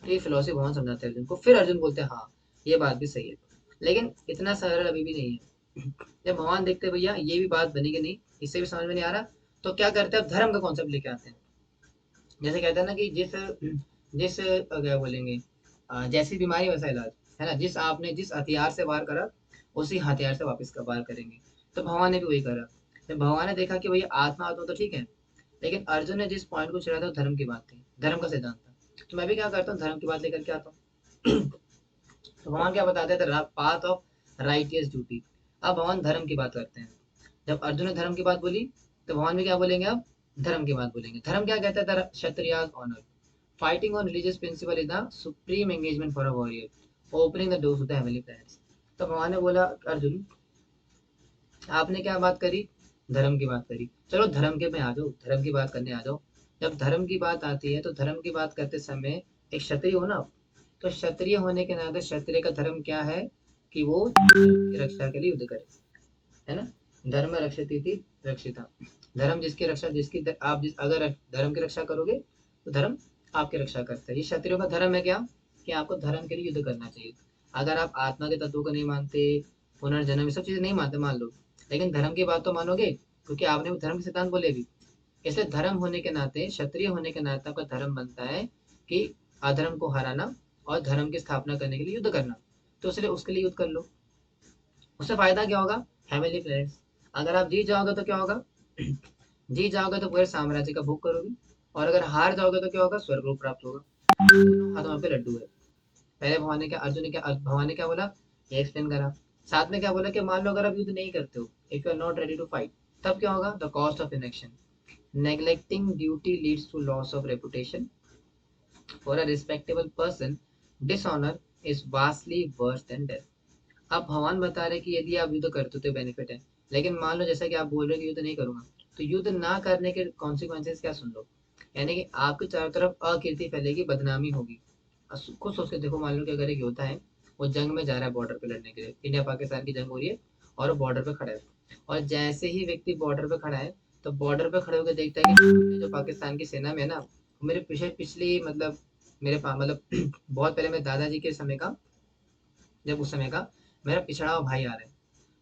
तो ये फिलोसफी भगवान समझाते हैं अर्जुन को। फिर अर्जुन बोलते हैं हाँ, ये बात भी सही है, लेकिन इतना सरल अभी भी नहीं है। जब भगवान देखते हैं भैया ये भी बात बनेगी नहीं, इससे भी समझ में नहीं आ रहा, तो क्या करते हैं, अब धर्म का कॉन्सेप्ट लेके आते हैं। जैसे कहते हैं ना कि जिस जिस क्या बोलेंगे, जैसी बीमारी वैसा इलाज, है ना? जिस आपने जिस हथियार से वार करा उसी हथियार से वापस का वार करेंगे। तो भगवान ने भी वही करा। जब भगवान ने देखा कि भैया आत्मा आत्मा तो ठीक है, लेकिन अर्जुन ने जिस पॉइंट को छेड़ा था वो धर्म की बात थी, धर्म का सिद्धांत था। तो मैं भी क्या करता हूँ, धर्म की बात लेकर के आता हूँ। तो भगवान क्या बताते थे, पाथ ऑफ राइटियस ड्यूटी। अब भगवान धर्म की बात करते हैं। जब अर्जुन ने धर्म की बात बोली, तो भगवान भी क्या बोलेंगे, अब धर्म की बात बोलेंगे। धर्म क्या कहता है, क्षत्रिय honour, fighting on religious principle is the supreme engagement for a warrior, opening the doors to the heavenly planets। तो भगवान ने बोला, अर्जुन आपने क्या बात करी, धर्म की बात करी, चलो धर्म के में आ जाओ, धर्म की बात करने आ जाओ। जब धर्म की बात आती है तो धर्म की बात करते समय एक क्षत्रिय हो ना, तो क्षत्रिय होने के नाते क्षत्रिय का धर्म क्या है कि वो धर्म की रक्षा के लिए युद्ध करे, है ना? धर्म रक्षती थी रक्षिता, धर्म जिसकी रक्षा, आप जिस अगर धर्म की रक्षा करोगे तो धर्म आपकी रक्षा करता है। ये क्षत्रियों का धर्म है क्या, कि आपको धर्म के लिए युद्ध करना चाहिए। अगर आप आत्मा के तत्वों को नहीं मानते, पुनर्जन्म, ये सब चीजें नहीं मानते मान लो, लेकिन धर्म की बात तो मानोगे, क्योंकि आपने भी धर्म के सिद्धांत बोले भी। इसलिए धर्म होने के नाते, क्षत्रिय होने के नाते आपका धर्म बनता है कि अधर्म को हराना और धर्म की स्थापना करने के लिए युद्ध करना। तो इसलिए उसके लिए युद्ध कर लो। उससे फायदा क्या होगा, हेवनली प्लैनेट्स। अगर आप जीत जाओगे तो क्या होगा, जीत जाओगे तो पूरे साम्राज्य का भोग करोगे, और अगर हार जाओगे तो क्या होगा, स्वर्ग लोक प्राप्त होगा। दोनों हाथों पे लड्डू है। पहले भगवान ने क्या, अर्जुन ने क्या, भगवान ने क्या बोला, ये एक्सप्लेन करा। साथ में क्या बोला कि मान लो अगर आप युद्ध नहीं करते हो, if you are not ready to fight, तब क्या होगा, the cost of inaction, neglecting duty leads to loss of reputation for a respectable person, dishonour is vastly worse than death. अब भगवान बता रहे कि यदि आप युद्ध करते हो तो बेनिफिट है, लेकिन मान लो जैसा कि आप बोल रहे हो कि युद्ध नहीं करूंगा, तो युद्ध ना करने के कॉन्सिक्वेंसेस क्या, सुन लो। यानी कि आपके चारों तरफ अकीर्ति फैलेगी, बदनामी होगी। खुद सोच के देखो, मान लो कि अगर एक योद्धा है, वो जंग में जा रहा है बॉर्डर पे लड़ने के लिए, इंडिया पाकिस्तान की जंग हो रही है और वो बॉर्डर पे खड़ा है, और जैसे ही व्यक्ति बॉर्डर पे खड़ा है, तो बॉर्डर पे खड़े होकर देखता है कि सामने जो पाकिस्तान की सेना में है ना, मेरे पीछे पिछली मतलब मेरे पास मतलब बहुत पहले मेरे दादाजी के समय का, जब उस समय का मेरा पिछड़ा हुआ भाई आ रहा है।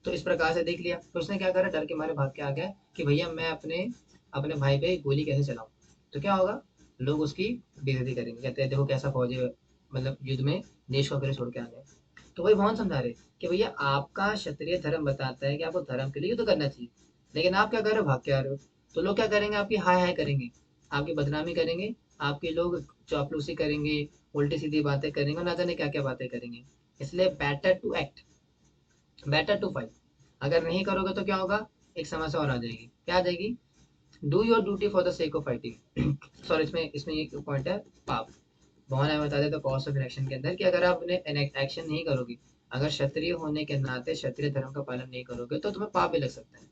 तो इस प्रकार से देख लिया, तो उसने क्या करा, डर के मारे भाग के आ गया कि भैया मैं अपने अपने भाई पे गोली कैसे चलाऊं। तो क्या होगा, लोग उसकी बेइज्जती करेंगे, कहते हैं देखो कैसा फौजी मतलब युद्ध में देश को अकेले छोड़ के आ गए। तो वही भगवान समझा रहे कि भैया आपका क्षत्रिय धर्म बताता है कि आपको धर्म के लिए युद्ध करना चाहिए, लेकिन आप क्या कर रहे हो, भाग के आ रहे हो। तो लोग क्या करेंगे, आपकी हाय हाय करेंगे, आपकी बदनामी करेंगे, आपके लोग चापलूसी करेंगे, उल्टी सीधी बातें करेंगे, और ना जाने क्या क्या बातें करेंगे। इसलिए better to act, better to fight. अगर नहीं करोगे तो क्या होगा, एक समस्या और आ जाएगी, क्या आ जाएगी, do your duty for the sake of fighting. Sorry, इसमें इसमें एक पॉइंट है, पाप। भगवान हमें बता देते कॉस्ट ऑफ इलेक्शन के अंदर कि अगर आप अपने एक्शन नहीं करोगे, अगर क्षत्रिय होने के नाते क्षत्रिय धर्म का पालन नहीं करोगे, तो तुम्हें पाप भी लग सकता है।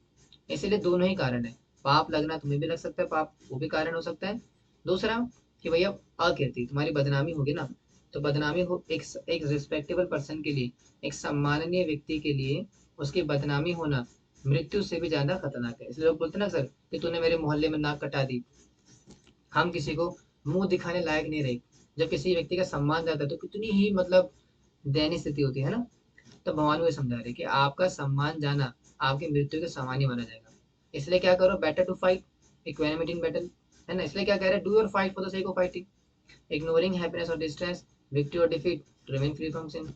इसीलिए दोनों ही कारण है, पाप लगना तुम्हें भी लग सकता है, पाप वो भी कारण हो सकता है। दूसरा कि भैया अकीर्ति, तुम्हारी बदनामी होगी ना, तो बदनामी हो एक रिस्पेक्टेबल पर्सन के लिए, एक सम्माननीय व्यक्ति के लिए, उसकी बदनामी होना मृत्यु से भी ज्यादा खतरनाक है। इसलिए लोग बोलते ना सर कि तूने मेरे मोहल्ले में नाक कटा दी, हम किसी को मुंह दिखाने लायक नहीं रहे। जब किसी व्यक्ति का सम्मान जाता है तो कितनी ही मतलब दयनीय स्थिति होती है ना। तो भगवान वो समझा रहे कि आपका सम्मान जाना आपकी मृत्यु के समान ही माना जाएगा। इसलिए क्या करो, better to fight, equanimity in battle, है ना? इसलिए क्या कह रहे हैं, do your fight for the sake of fighting. Ignoring happiness और डिस्ट्रेस, विक्ट्री और defeat, remain free from sin.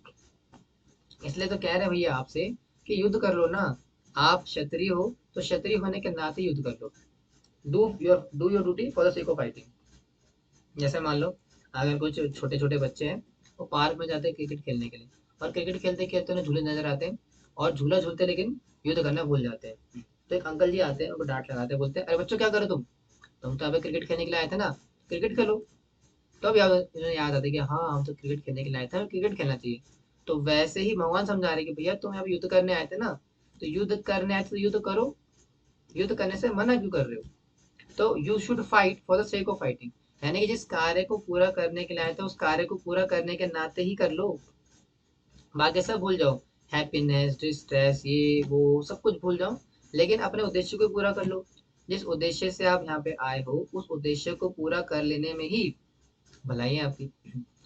इसलिए तो कह रहे हैं भैया आपसे कि युद्ध कर लो ना। आप क्षत्रिय हो तो क्षत्रिय होने के नाते युद्ध कर लो। Do your duty for the sake of fighting. जैसे मान लो अगर कुछ छोटे छोटे बच्चे हैं, वो पार्क में जाते हैं क्रिकेट खेलने के लिए, और क्रिकेट खेलते खेलते उन्हें झूले नजर आते हैं, और झूला झूलते लेकिन युद्ध करना भूल जाते हैं। तो एक अंकल जी आते हैं, उनको डांट लगाते हैं, बोलते हैं अरे बच्चों क्या करो तुम तो अभी क्रिकेट खेलने के लिए आए थे ना, क्रिकेट खेलो। तब इन्हें याद आता है कि हाँ हम तो क्रिकेट खेलने के लिए आए थे, हमें क्रिकेट खेलना चाहिए। तो वैसे ही भगवान समझा रहे हैं कि भैया तुम यहाँ पे युद्ध करने आए थे ना, तो युद्ध करने आए थे तो युद्ध करो, युद्ध करने से मना क्यों कर रहे हो। तो you should fight for the sake of fighting, यानी कि जिस कार्य को पूरा करने के लिए आए थे उस कार्य को पूरा करने के नाते ही कर लो। बाकी सब भूल जाओ, हैप्पीनेस डिस्ट्रेस ये वो सब कुछ भूल जाओ, लेकिन अपने उद्देश्य को पूरा कर लो। जिस उद्देश्य से आप यहाँ पे आए हो उस उद्देश्य को पूरा कर लेने में ही भलाई है आपकी।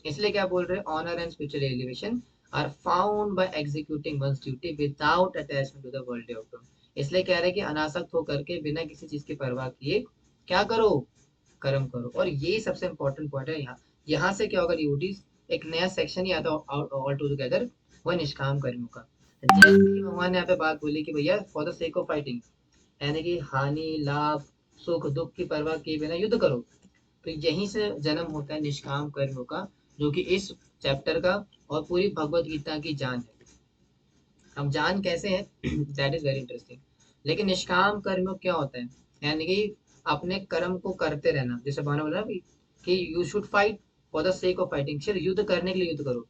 इसलिए क्या बोल रहे हैं, honour and spiritual elevation are found by executing one's duty without attachment to the world outcome. इसलिए कह रहे हैं कि अनासक्त होकर के बिना किसी चीज की परवाह किए क्या करो, कर्म करो। और ये सबसे इंपॉर्टेंट पॉइंट है यहाँ। यहाँ से क्या होगा डिवोटीज, एक नया सेक्शन ही आता ऑल टुगेदर, वह निष्काम कर्मियों का। जैसे ही भगवान ने यहाँ पे बात बोली कि भैया for the sake of fighting, यानी कि हानि लाभ सुख दुख की परवाह किए बिना युद्ध करो। तो यहीं से जन्म होता है निष्काम कर्मों का, जो कि इस चैप्टर का और पूरी भगवत गीता की जान है। अब जान कैसे है दैट इज वेरी इंटरेस्टिंग। लेकिन निष्काम कर्म क्या होता है, यानी कि अपने कर्म को करते रहना। जैसे भावना बोला कि you should fight for the sake of fighting, सिर्फ युद्ध करने के लिए युद्ध करो।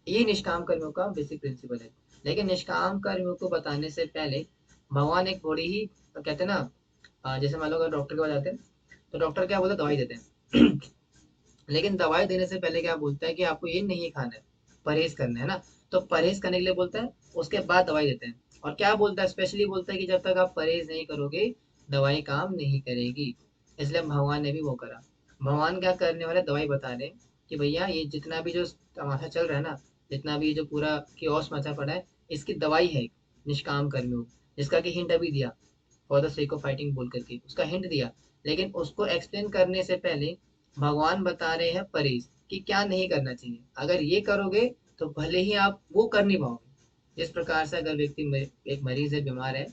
ये निष्काम कर्मों का बेसिक प्रिंसिपल है। लेकिन निष्काम कर्मों को बताने से पहले भगवान एक थोड़ी ही कहते हैं ना, जैसे मान लो अगर डॉक्टर के पास जाते हैं तो डॉक्टर क्या बोलते हैं, दवाई देते हैं लेकिन दवाई देने से पहले क्या बोलता है कि आपको ये नहीं खाना है, परहेज करना है ना। तो परहेज करने के लिए बोलता है, उसके बाद दवाई देते हैं। और क्या बोलता है, स्पेशली बोलता है कि जब तक आप परहेज नहीं करोगे दवाई काम नहीं करेगी। इसलिए भगवान ने भी वो करा। भगवान क्या करने वाले, दवाई बता रहे कि भैया ये जितना भी जो तमाशा चल रहा है ना, जितना भी जो पूरा कियोस मचा पड़ा है, इसकी दवाई है निष्काम कर्मयोग, जिसका कि हिंट अभी दिया, for the sake of fighting बोल करके उसका हिंट दिया। लेकिन उसको एक्सप्लेन करने से पहले भगवान बता रहे हैं परहेज कि क्या नहीं करना चाहिए। अगर ये करोगे तो भले ही आप वो कर नहीं पाओगे। जिस प्रकार से अगर व्यक्ति एक मरीज है, बीमार है,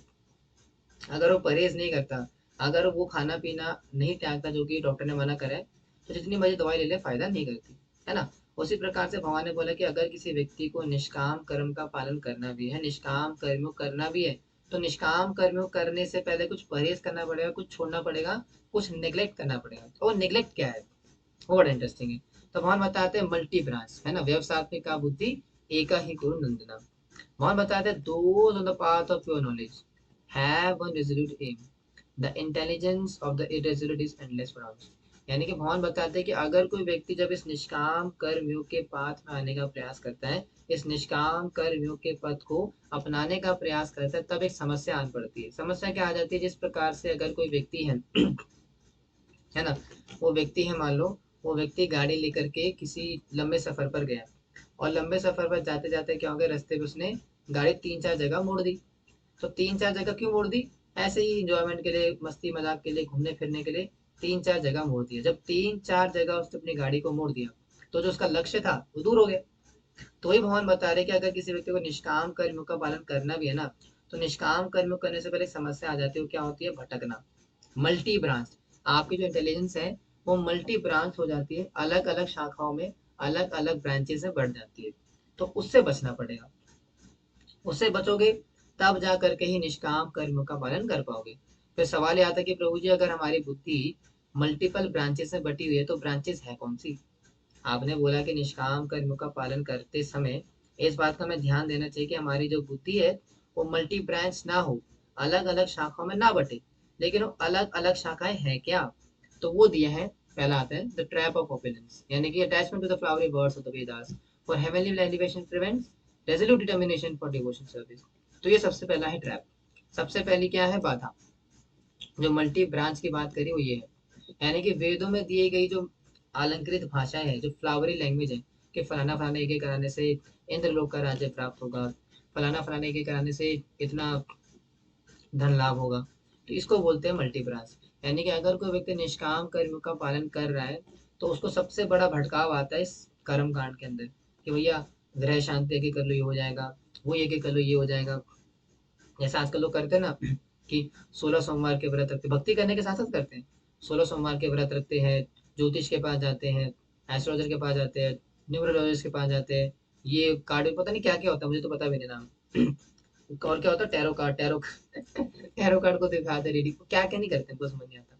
अगर वो परहेज नहीं करता, अगर वो खाना पीना नहीं त्यागता जो कि डॉक्टर ने मना करा है, तो जितनी मर्जी दवाई ले ले फायदा नहीं करती है ना। उसी प्रकार से भगवान ने बोला कि अगर किसी व्यक्ति को निष्काम कर्म का पालन करना भी है, निष्काम कर्म करना भी है, तो निष्काम कर्म करने से पहले कुछ परहेज करना पड़ेगा, कुछ छोड़ना पड़ेगा, कुछ निग्लेक्ट करना पड़ेगा। तो वो निग्लेक्ट क्या है, वो बड़ा इंटरेस्टिंग है। तो भगवान बताते हैं मल्टी ब्रांच है ना, व्यवसाय का बुद्धि एका ही गुरु नंदना। भगवान बताते हैं those on the path of your knowledge have one resolute aim, the intelligence of the irresolute is endless pronounced। यानी कि भगवान बताते हैं कि अगर कोई व्यक्ति जब इस निष्काम कर्मयोग के पाथ में आने का प्रयास करता है, इस निष्काम कर्मयोग के पथ को अपनाने का प्रयास करता है, तब एक समस्या आन पड़ती है। समस्या क्या आ जाती है, जिस प्रकार से अगर कोई व्यक्ति है है ना, वो व्यक्ति है मान लो, वो व्यक्ति गाड़ी लेकर के किसी लंबे सफर पर गया, और लंबे सफर पर जाते जाते क्या हो गया, रास्ते में उसने गाड़ी तीन चार जगह मोड़ दी। तो तीन चार जगह क्यों मोड़ दी, ऐसे ही इंजॉयमेंट के लिए, मस्ती मजाक के लिए, घूमने फिरने के लिए तीन चार जगह मोड़ दिया। जब तीन चार जगह उसने अपनी गाड़ी को मोड़ दिया, तो जो उसका लक्ष्य था वो दूर हो गया। तो वही भगवान बता रहे कि अगर किसी व्यक्ति को निष्काम कर्मों का पालन करना भी है ना, तो निष्काम कर्म करने से पहले समस्या आ जाती है, वो क्या होती है, भटकना, मल्टी ब्रांच। आपकी जो इंटेलिजेंस है वो मल्टी ब्रांच हो जाती है, अलग अलग शाखाओं में, अलग अलग ब्रांचेस में बढ़ जाती है। तो उससे बचना पड़ेगा। उससे बचोगे तब जा करके ही निष्काम कर्म का पालन कर पाओगे। फिर सवाल ये आता है कि प्रभु जी अगर हमारी बुद्धि मल्टीपल ब्रांचेस में बटी हुई है तो ब्रांचेस है कौन सी। आपने बोला कि निष्काम कर्म का पालन करते समय इस बात का हमें ध्यान देना चाहिए कि हमारी जो बुद्धि है वो मल्टी ब्रांच ना हो, अलग अलग शाखाओं में ना बटे। लेकिन वो अलग अलग शाखाएं हैं क्या, तो वो दिया है। पहला आता है द ट्रैप ऑफ ओपिनियंस, यानी कि attachment to the flowery words of the Vedas for heavenly elevation prevents resolute determination for devotion service. तो ये सबसे पहला है ट्रैप। सबसे पहली क्या है बाधा, जो मल्टी ब्रांच की बात करी वो ये है, यानी कि वेदों में दी गई जो अलंकृत भाषा है, जो फ्लावरी लैंग्वेज है, कि फलाना फलाना एक कराने से इंद्र लोक का राज्य प्राप्त होगा, फलाना फलाना एक कराने से इतना धन लाभ होगा, तो इसको बोलते हैं मल्टी ब्रांच। यानी कि अगर कोई व्यक्ति निष्काम कर्म का पालन कर रहा है तो उसको सबसे बड़ा भटकाव आता है इस कर्म कांड के अंदर कि भैया ग्रह शांति के कर लो ये हो जाएगा, वो ये के कर लो ये हो जाएगा। जैसे आजकल लोग करते हैं ना कि 16 सोमवार के व्रत रखते, भक्ति करने के साथ साथ करते हैं। 16 सोमवार के व्रत रखते हैं, ज्योतिष के पास जाते हैं, एस्ट्रोलॉजर के पास जाते हैं, न्यूमरोलॉजिस्ट के पास जाते हैं, ये कार्ड पता नहीं क्या क्या होता है, मुझे तो पता भी नहीं नाम। और क्या होता है, tarot card, tarot tarot card को दिखाते, रीडिंग को क्या क्या नहीं करते, हमको समझ नहीं आता।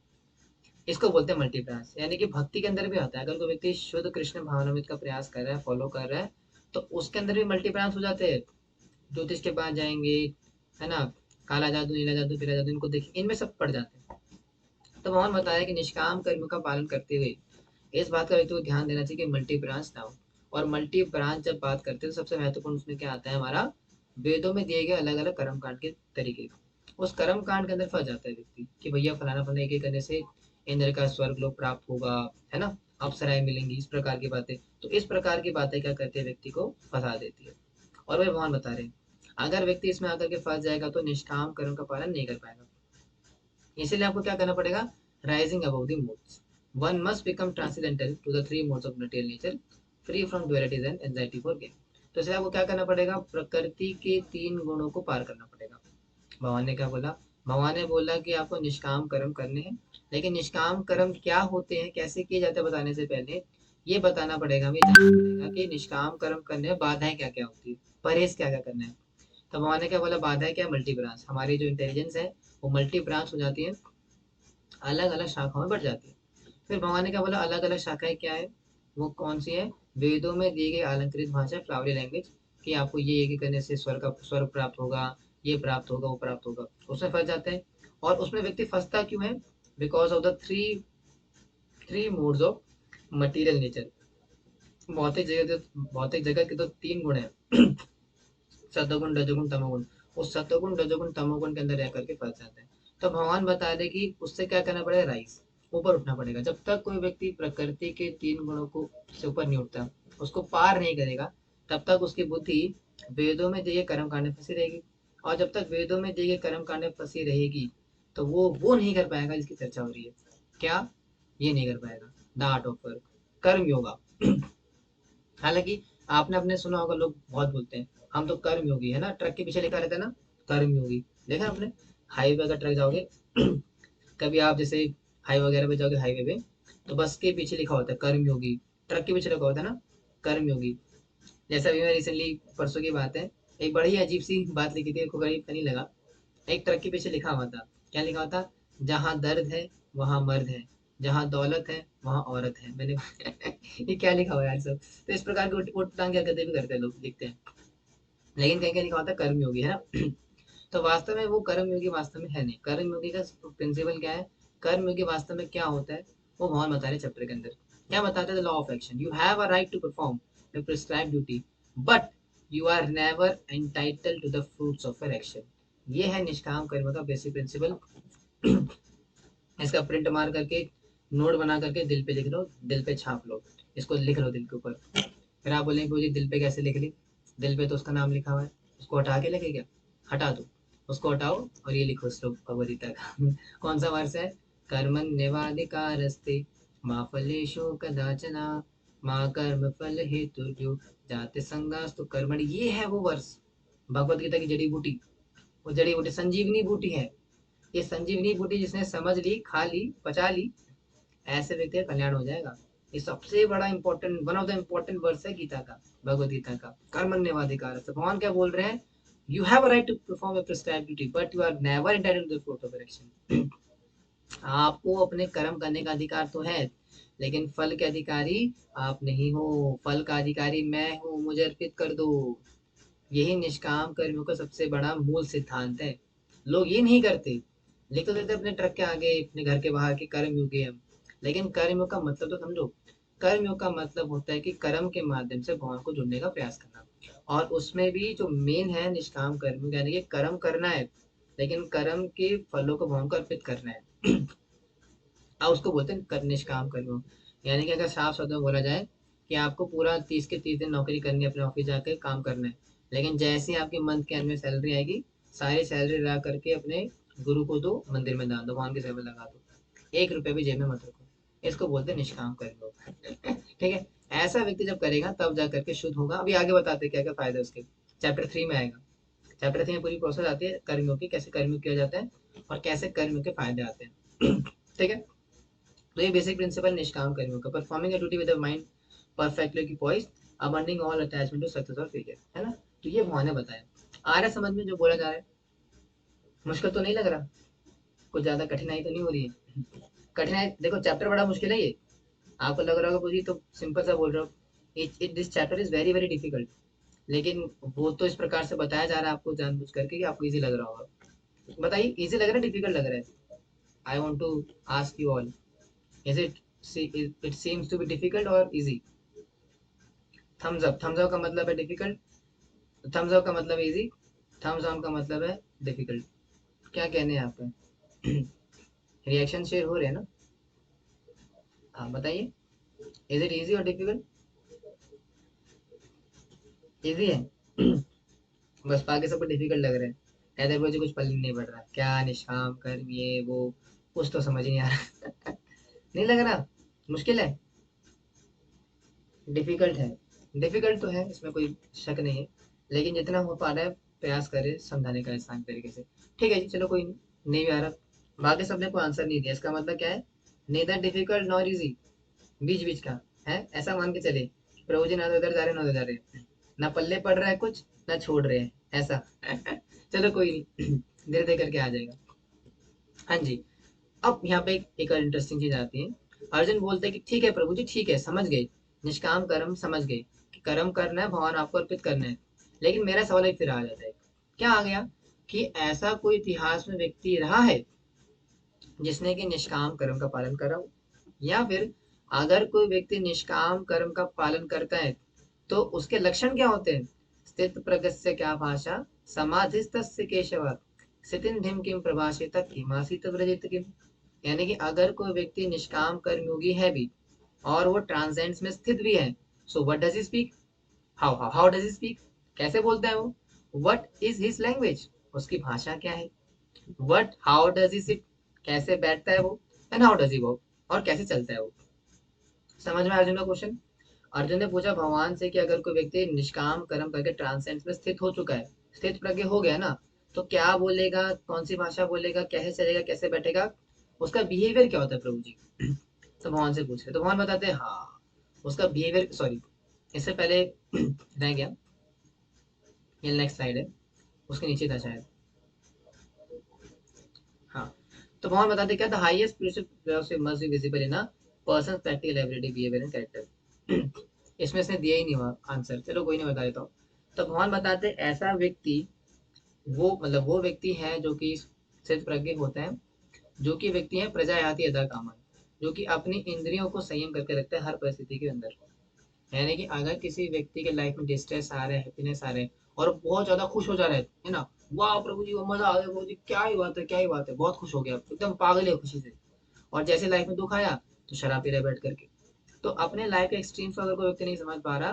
इसको बोलते हैं मल्टी प्रयास, यानी कि भक्ति के अंदर भी आता है। अगर कोई व्यक्ति शुद्ध कृष्ण भावनामृत का प्रयास कर रहा है, फॉलो कर रहा है, तो उसके अंदर भी मल्टी प्रयास हो जाते हैं। ज्योतिष के पास जाएंगे, है ना, काला जादू, नीला जादू, पीला जादू, इनको देखिए, इनमें सब पड़ जाते हैं। तो भगवान बताया कि निष्काम कर्म का पालन करते हुए इस बात का व्यक्ति को ध्यान देना चाहिए कि मल्टी ब्रांच ना हो। और मल्टी ब्रांच जब बात करते हैं तो सबसे महत्वपूर्ण उसमें क्या आता है, हमारा वेदों में दिए गए अलग अलग कर्म कांड के तरीके। उस कर्म कांड के अंदर फंस जाता है व्यक्ति कि भैया फलाना फलाना एक एक करने से इंद्र का स्वर्ग लोक प्राप्त होगा, है ना, अप्सराएं मिलेंगी, इस प्रकार की बातें। तो इस प्रकार की बातें क्या करते हैं, व्यक्ति को फंसा देती है। और वही भगवान बता रहे हैं, अगर व्यक्ति इसमें आकर के फंस जाएगा तो निष्काम कर्म का पालन नहीं कर पाएगा। इसीलिए आपको क्या करना पड़ेगा, rising above the modes, one must become transcendental to the three modes of material nature, free from dualities and anxiety for gain. तो इसलिए आपको क्या करना पड़ेगा, प्रकृति के तीन गुणों को पार करना पड़ेगा। भगवान ने क्या बोला, भगवान ने बोला कि आपको निष्काम कर्म करने हैं, लेकिन निष्काम कर्म क्या होते हैं, कैसे किए जाते हैं, बताने से पहले ये बताना पड़ेगा, हमें जानना पड़ेगा कि निष्काम कर्म करने में बाधाएं क्या क्या होती है, परहेज क्या क्या करना है। तो भगवान ने क्या बोला, बाधाएं क्या, मल्टी ब्रांच, हमारी जो इंटेलिजेंस है वो मल्टी ब्रांच हो जाती है, अलग अलग शाखाओं में बढ़ जाती है। फिर भगवान ने क्या बोला, अलग अलग शाखाएं क्या है, वो कौन सी है, वेदों में दी गई अलंकृत भाषा, फ्लावरी लैंग्वेज, कि आपको ये करने से स्वर का स्वर प्राप्त होगा, ये प्राप्त होगा, वो प्राप्त होगा, उसमें फंस जाते हैं। और उसमें व्यक्ति फंसता क्यों है, because of the three three modes of material nature. भौतिक जगत के तो तीन गुण है, सत्वगुण, रजोगुण, तमोगुण। उस सत्वगुण, रजोगुण, तमोगुण के अंदर रह करके फंस जाते हैं। तो भगवान बता दे कि उससे क्या करना पड़ेगा, राइज, ऊपर उठना पड़ेगा। जब तक कोई व्यक्ति प्रकृति के तीन गुणों को से ऊपर नहीं उठता, उसको पार नहीं करेगा, तब तक उसकी बुद्धि वेदों में दिए कर्म कांड में फंसी रहेगी। और जब तक वेदों में दिए कर्म कांड में फंसी रहेगी, तो वो नहीं कर पाएगा जिसकी चर्चा हो रही है। क्या, ये नहीं कर पाएगा, द आर्ट ऑफ वर्क, कर्म योगा। हालांकि आपने अपने सुना होगा, लोग बहुत बोलते हैं हम तो कर्म योगी है ना, ट्रक के पीछे लिखा रहता है ना, कर्म योगी। देखा आपने, हाईवे अगर ट्रक जाओगे, कभी आप जैसे हाईवे वगैरह पे जाओगे, हाईवे पे, तो बस के पीछे लिखा होता है कर्म योगी, ट्रक के पीछे लिखा होता है ना, कर्म योगी। जैसा अभी मैं रिसेंटली, परसों की बात है, एक बड़ी अजीब सी बात लिखी थी, को बड़ी फनी लगा। एक ट्रक के पीछे लिखा हुआ था, क्या लिखा हुआ था, जहाँ दर्द है वहाँ मर्द है, जहाँ दौलत है वहाँ औरत है। मैंने ये क्या लिखा हुआ है यार सब। तो इस प्रकार की उठ टांग क्या करते भी करते हैं लोग, लिखते हैं। लेकिन कहीं कहीं लिखा होता है कर्मयोगी, है ना। तो वास्तव में वो कर्मयोगी वास्तव में है नहीं। कर्मयोगी का प्रिंसिपल क्या है, कर्मयोगी वास्तव में क्या होता है, वो भगवान बता रहे चैप्टर के अंदर। क्या बताते हैं, law of action, you have a right to perform the prescribe duty, but you are never entitle to the fruits of your action. ये है निष्काम कर्म का बेसिक प्रिंसिपल। इसका प्रिंट मार करके, नोट बना करके दिल पे लिख लो, दिल पे छाप लो, इसको लिख लो दिल के ऊपर। फिर आप बोलेंगे मुझे दिल पे कैसे लिख ली, दिल पे तो उसका नाम लिखा हुआ है, उसको हटा के लिखे क्या, हटा दो, उसको हटाओ और ये लिखो श्लोक भगवद गीता का। कौन सा वर्ष है, कर्मण्येवाधिकारस्ते मा फलेषु कदाचन मा कर्म फल हेतुर्यो जाति संगास्तु कर्मणि। ये है वो वर्ष, भगवद गीता की जड़ी बूटी। वो जड़ी बूटी संजीवनी बूटी है। ये संजीवनी बूटी जिसने समझ ली, खा ली, पचा ली, ऐसे व्यक्ति का कल्याण हो जाएगा। ये सबसे बड़ा important, one of the important verse है गीता का, भगवद गीता का, कर्मण्येवाधिकार। तो भगवान क्या बोल रहे हैं, you have a right to perform a prescribed duty, but you are never entitled to the fruit of your action. आपको अपने कर्म करने का अधिकार तो है, लेकिन फल के अधिकारी आप नहीं हो। फल का अधिकारी मैं हूँ, मुझे अर्पित कर दो। यही निष्काम कर्मियों का सबसे बड़ा मूल सिद्धांत है। लोग ये नहीं करते, लिख तो देते अपने ट्रक के आगे, अपने घर के बाहर के कर्मयोगी हम। लेकिन कर्मयोग का मतलब तो समझो। कर्मयोग का मतलब होता है कि कर्म के माध्यम से भगवान को जुड़ने का प्रयास करना। और उसमें भी जो मेन है निष्काम कर्म, यानी कि कर्म करना है, लेकिन कर्म के फलों को भगवान को अर्पित करना है। अब उसको बोलते हैं निष्काम कर्म। यानी कि अगर साफ शब्द में बोला जाए कि आपको पूरा 30 के 30 दिन नौकरी करनी है, अपने ऑफिस जाकर काम करना है, लेकिन जैसे ही आपके मंथ के अंत में सैलरी आएगी, सारी सैलरी ला करके अपने गुरु को दो, मंदिर में दान दो, भगवान की सेवा में लगा दो, 1 रुपये भी जेब में मत रखो। इसको बोलते हैं निष्काम कर्मयोग। ठीक है, ऐसा व्यक्ति जब करेगा तब जा करके शुद्ध होगा। अभी आगे बताते हैं क्या क्या फायदे उसके, चैप्टर 3 में आएगा। चैप्टर 3 में पूरी प्रोसेस आती है कर्मयोग की, कैसे कर्मयोग किया जाता है और कैसे कर्मयोग के फायदे आते हैं। ठीक है, तो ये बेसिक प्रिंसिपल निष्काम कर्मयोग का। Performing a duty with mind perfectly poised, abandoning all attachment to success और फेलियर, है ना। तो ये भगवान ने बताया। आ रहा है समझ में जो बोला जा रहा है? मुश्किल तो नहीं लग रहा? कुछ ज्यादा कठिनाई तो नहीं हो रही है? कठिनाई देखो, चैप्टर बड़ा मुश्किल है ये, आपको लग रहा होगा पूरी तो सिंपल सा बोल रहा हूँ। It this chapter is very very difficult, लेकिन वो तो इस प्रकार से बताया जा रहा है आपको जानबूझ करके कि आपको इजी लग रहा होगा। बताइए, इजी लग रहा है डिफिकल्ट लग रहा है? I want to ask you all, is it it seems to be difficult और easy? Thumbs up, thumbs up का मतलब है डिफिकल्ट, थम्स अप का मतलब इजी, थम्स डाउन का मतलब है डिफिकल्ट। क्या कहने हैं आपका? रिएक्शन शेयर हो रहे हैं ना? हाँ बताइए, इज इट इजी और डिफिकल्ट? इजी है। बस बाकी सबको डिफिकल्ट लग रहा है, कहते हैं मुझे कुछ पल्ले नहीं पड़ रहा, क्या निष्काम कर्म ये वो, कुछ तो समझ ही नहीं आ रहा। नहीं लग रहा? मुश्किल है, डिफिकल्ट है। डिफिकल्ट तो है, इसमें कोई शक नहीं है, लेकिन जितना हो पा रहा है प्रयास करें समझाने का आसान तरीके से। ठीक है जी, चलो कोई नहीं भी आ रहा, बाकी सबने कोई आंसर नहीं दिया, इसका मतलब क्या है? नेदर डिफिकल्ट नॉर इजी, बीच बीच का है, ऐसा मान के चले। प्रभु जी ना तो इधर जा रहे ना उधर जा रहे, ना पल्ले पड़ रहा है कुछ ना छोड़ रहे हैं, ऐसा। चलो कोई नहीं, धीरे धीरे करके आ जाएगा। हाँ जी, अब यहाँ पे एक और इंटरेस्टिंग चीज आती है। अर्जुन बोलते हैं कि ठीक है प्रभु जी, ठीक है समझ गए, निष्काम कर्म समझ गए कि कर्म करना है, भगवान आपको अर्पित करना है। लेकिन मेरा सवाल एक फिर आ जाता है, क्या आ गया कि ऐसा कोई इतिहास में व्यक्ति रहा है जिसने कि निष्काम कर्म का पालन करा हो? या फिर अगर कोई व्यक्ति निष्काम कर्म का पालन करता है तो उसके लक्षण क्या होते हैं? स्थित प्रगस्य क्या भाषा, समाधिस्तस्य केशव, स्थितिन धिम किम प्रभाषेत किमासीत व्रजेत किम। यानी कि अगर कोई व्यक्ति निष्काम कर्मयोगी है भी और वो ट्रांसेंड्स में स्थित भी है, so what does he speak, how does he speak, कैसे बोलता है वो? व्हाट इज हिज लैंग्वेज, उसकी भाषा क्या है? What how does he sit, कैसे बैठता है वो? And how does he walk, और कैसे चलता है वो? समझ में अर्जुन का क्वेश्चन? अर्जुन ने पूछा भगवान से कि अगर कोई व्यक्ति निष्काम कर्म करके ट्रांसेंड्स में स्थित हो चुका है, स्थित प्रज्ञ हो गया ना, तो क्या बोलेगा, कौन सी भाषा बोलेगा, कैसे चलेगा, कैसे बैठेगा, उसका बिहेवियर क्या होता है प्रभु जी? तो भगवान से पूछ रहे, तो भगवान बताते हैं हाँ, उसका बिहेवियर, सॉरी इससे पहले रह गया, ये नेक्स्ट स्लाइड है, उसके नीचे था शायद। हाँ, तो भगवान बताते क्या, the highest spiritual velocity must be visible in a person practical everyday behaviour and character. इसमें इसने दिया ही नहीं हुआ आंसर, चलो कोई नहीं, बता देता हूँ। तो भगवान बताते ऐसा व्यक्ति, वो मतलब वो व्यक्ति है जो कि स्थित प्रज्ञ होता है, जो कि व्यक्ति है प्रजा याति यदा कामन, जो कि अपनी इंद्रियों को संयम करके रखता है हर परिस्थिति के अंदर। यानी कि अगर किसी व्यक्ति के लाइफ में डिस्ट्रेस आ रहा है, हैप्पीनेस आ रहा है और बहुत ज्यादा खुश हो जा रहा है ना, वाह प्रभु जी वो मजा आ गया, प्रभु जी क्या ही बात है, क्या ही बात है, बहुत खुश हो गया, एकदम पागल है खुशी से। और जैसे लाइफ में दुख आया तो शराब पी रहा है बैठ करके। तो अपने लाइफ के एक्सट्रीम्स को अगर कोई व्यक्ति नहीं समझ पा रहा,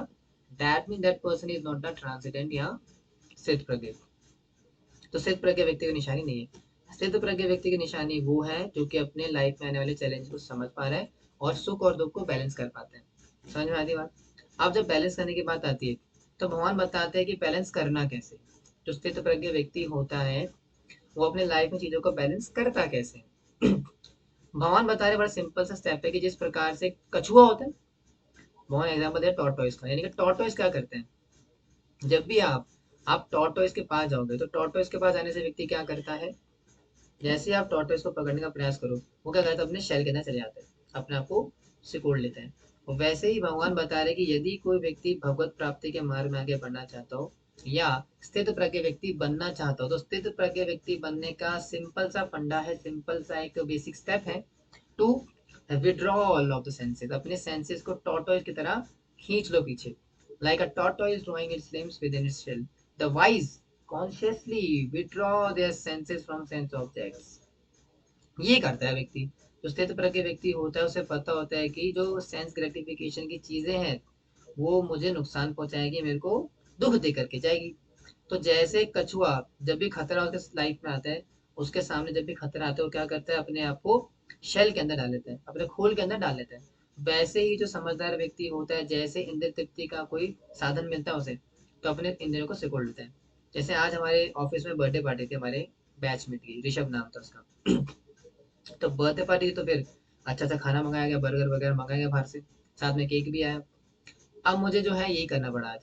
that mean that person is not the transcendent या स्थित प्रज्ञ। तो स्थित प्रज्ञ व्यक्ति की निशानी नहीं है। स्थित प्रज्ञ व्यक्ति की निशानी वो है जो कि अपने लाइफ में आने वाले चैलेंज को समझ पा रहा है और सुख और दुख को बैलेंस कर पाते हैं। समझ में आती बात? अब जब बैलेंस करने की बात आती है तो भगवान बताते हैं कि बैलेंस करना कैसे। जो स्थित प्रज्ञ व्यक्ति होता है वो अपने लाइफ में चीजों को बैलेंस करता कैसे? भगवान बता रहे बड़ा सिंपल सा स्टेप है कि जिस प्रकार से कछुआ होता है, भगवान एग्जाम्पल दे टॉर्टोइस का, यानी कि टॉर्टोइस क्या करते हैं, जब भी आप टॉर्टोइस के पास जाओगे तो टॉर्टोइस के पास आने से व्यक्ति क्या करता है, जैसे ही आप टॉर्टोइस को पकड़ने का प्रयास करो वो क्या करता है, अपने शेल के अंदर चले जाते हैं, अपने आप को सिकोड़ लेते हैं। और वैसे ही भगवान बता रहे कि यदि कोई व्यक्ति भगवत प्राप्ति के मार्ग में आगे बढ़ना चाहता हो या स्थित प्रज्ञ व्यक्ति बनना चाहता हो, तो स्थित प्रज्ञ व्यक्ति बनने का सिंपल सा फंडा है, सिंपल सा एक बेसिक स्टेप है, to withdrawal of the senses. अपने सेंसेस को टॉर्टोइस की तरह खींच लो पीछे, like a tortoise drawing its limbs within its shell, the wise consciously withdraw their senses from sense objects। ये करता है व्यक्ति, जो स्थित प्रज्ञ व्यक्ति होता है उसे पता होता है कि जो सेंस ग्रेटिफिकेशन की चीजें हैं वो मुझे नुकसान पहुंचाएगी, मेरे को दुख दे करके जाएगी। तो जैसे कछुआ जब भी खतरा उसके लाइफ में आता है, उसके सामने जब भी खतरा आता है वो क्या करता है, अपने आप को शेल के अंदर डाल लेता है, अपने खोल के अंदर डाल लेता है। वैसे ही जो समझदार व्यक्ति होता है, जैसे इंद्रिय तृप्ति का कोई साधन मिलता है उसे, तो अपने इंद्रियों को सिकोड़ लेता है। जैसे आज हमारे ऑफिस में बर्थडे पार्टी थी, हमारे बैचमेट की, ऋषभ नाम था उसका। तो बर्थडे पार्टी तो फिर अच्छा अच्छा खाना मंगाया गया, बर्गर वगैरह मंगाया गया बाहर से, साथ में केक भी आया। अब मुझे जो है यही करना पड़ा आज,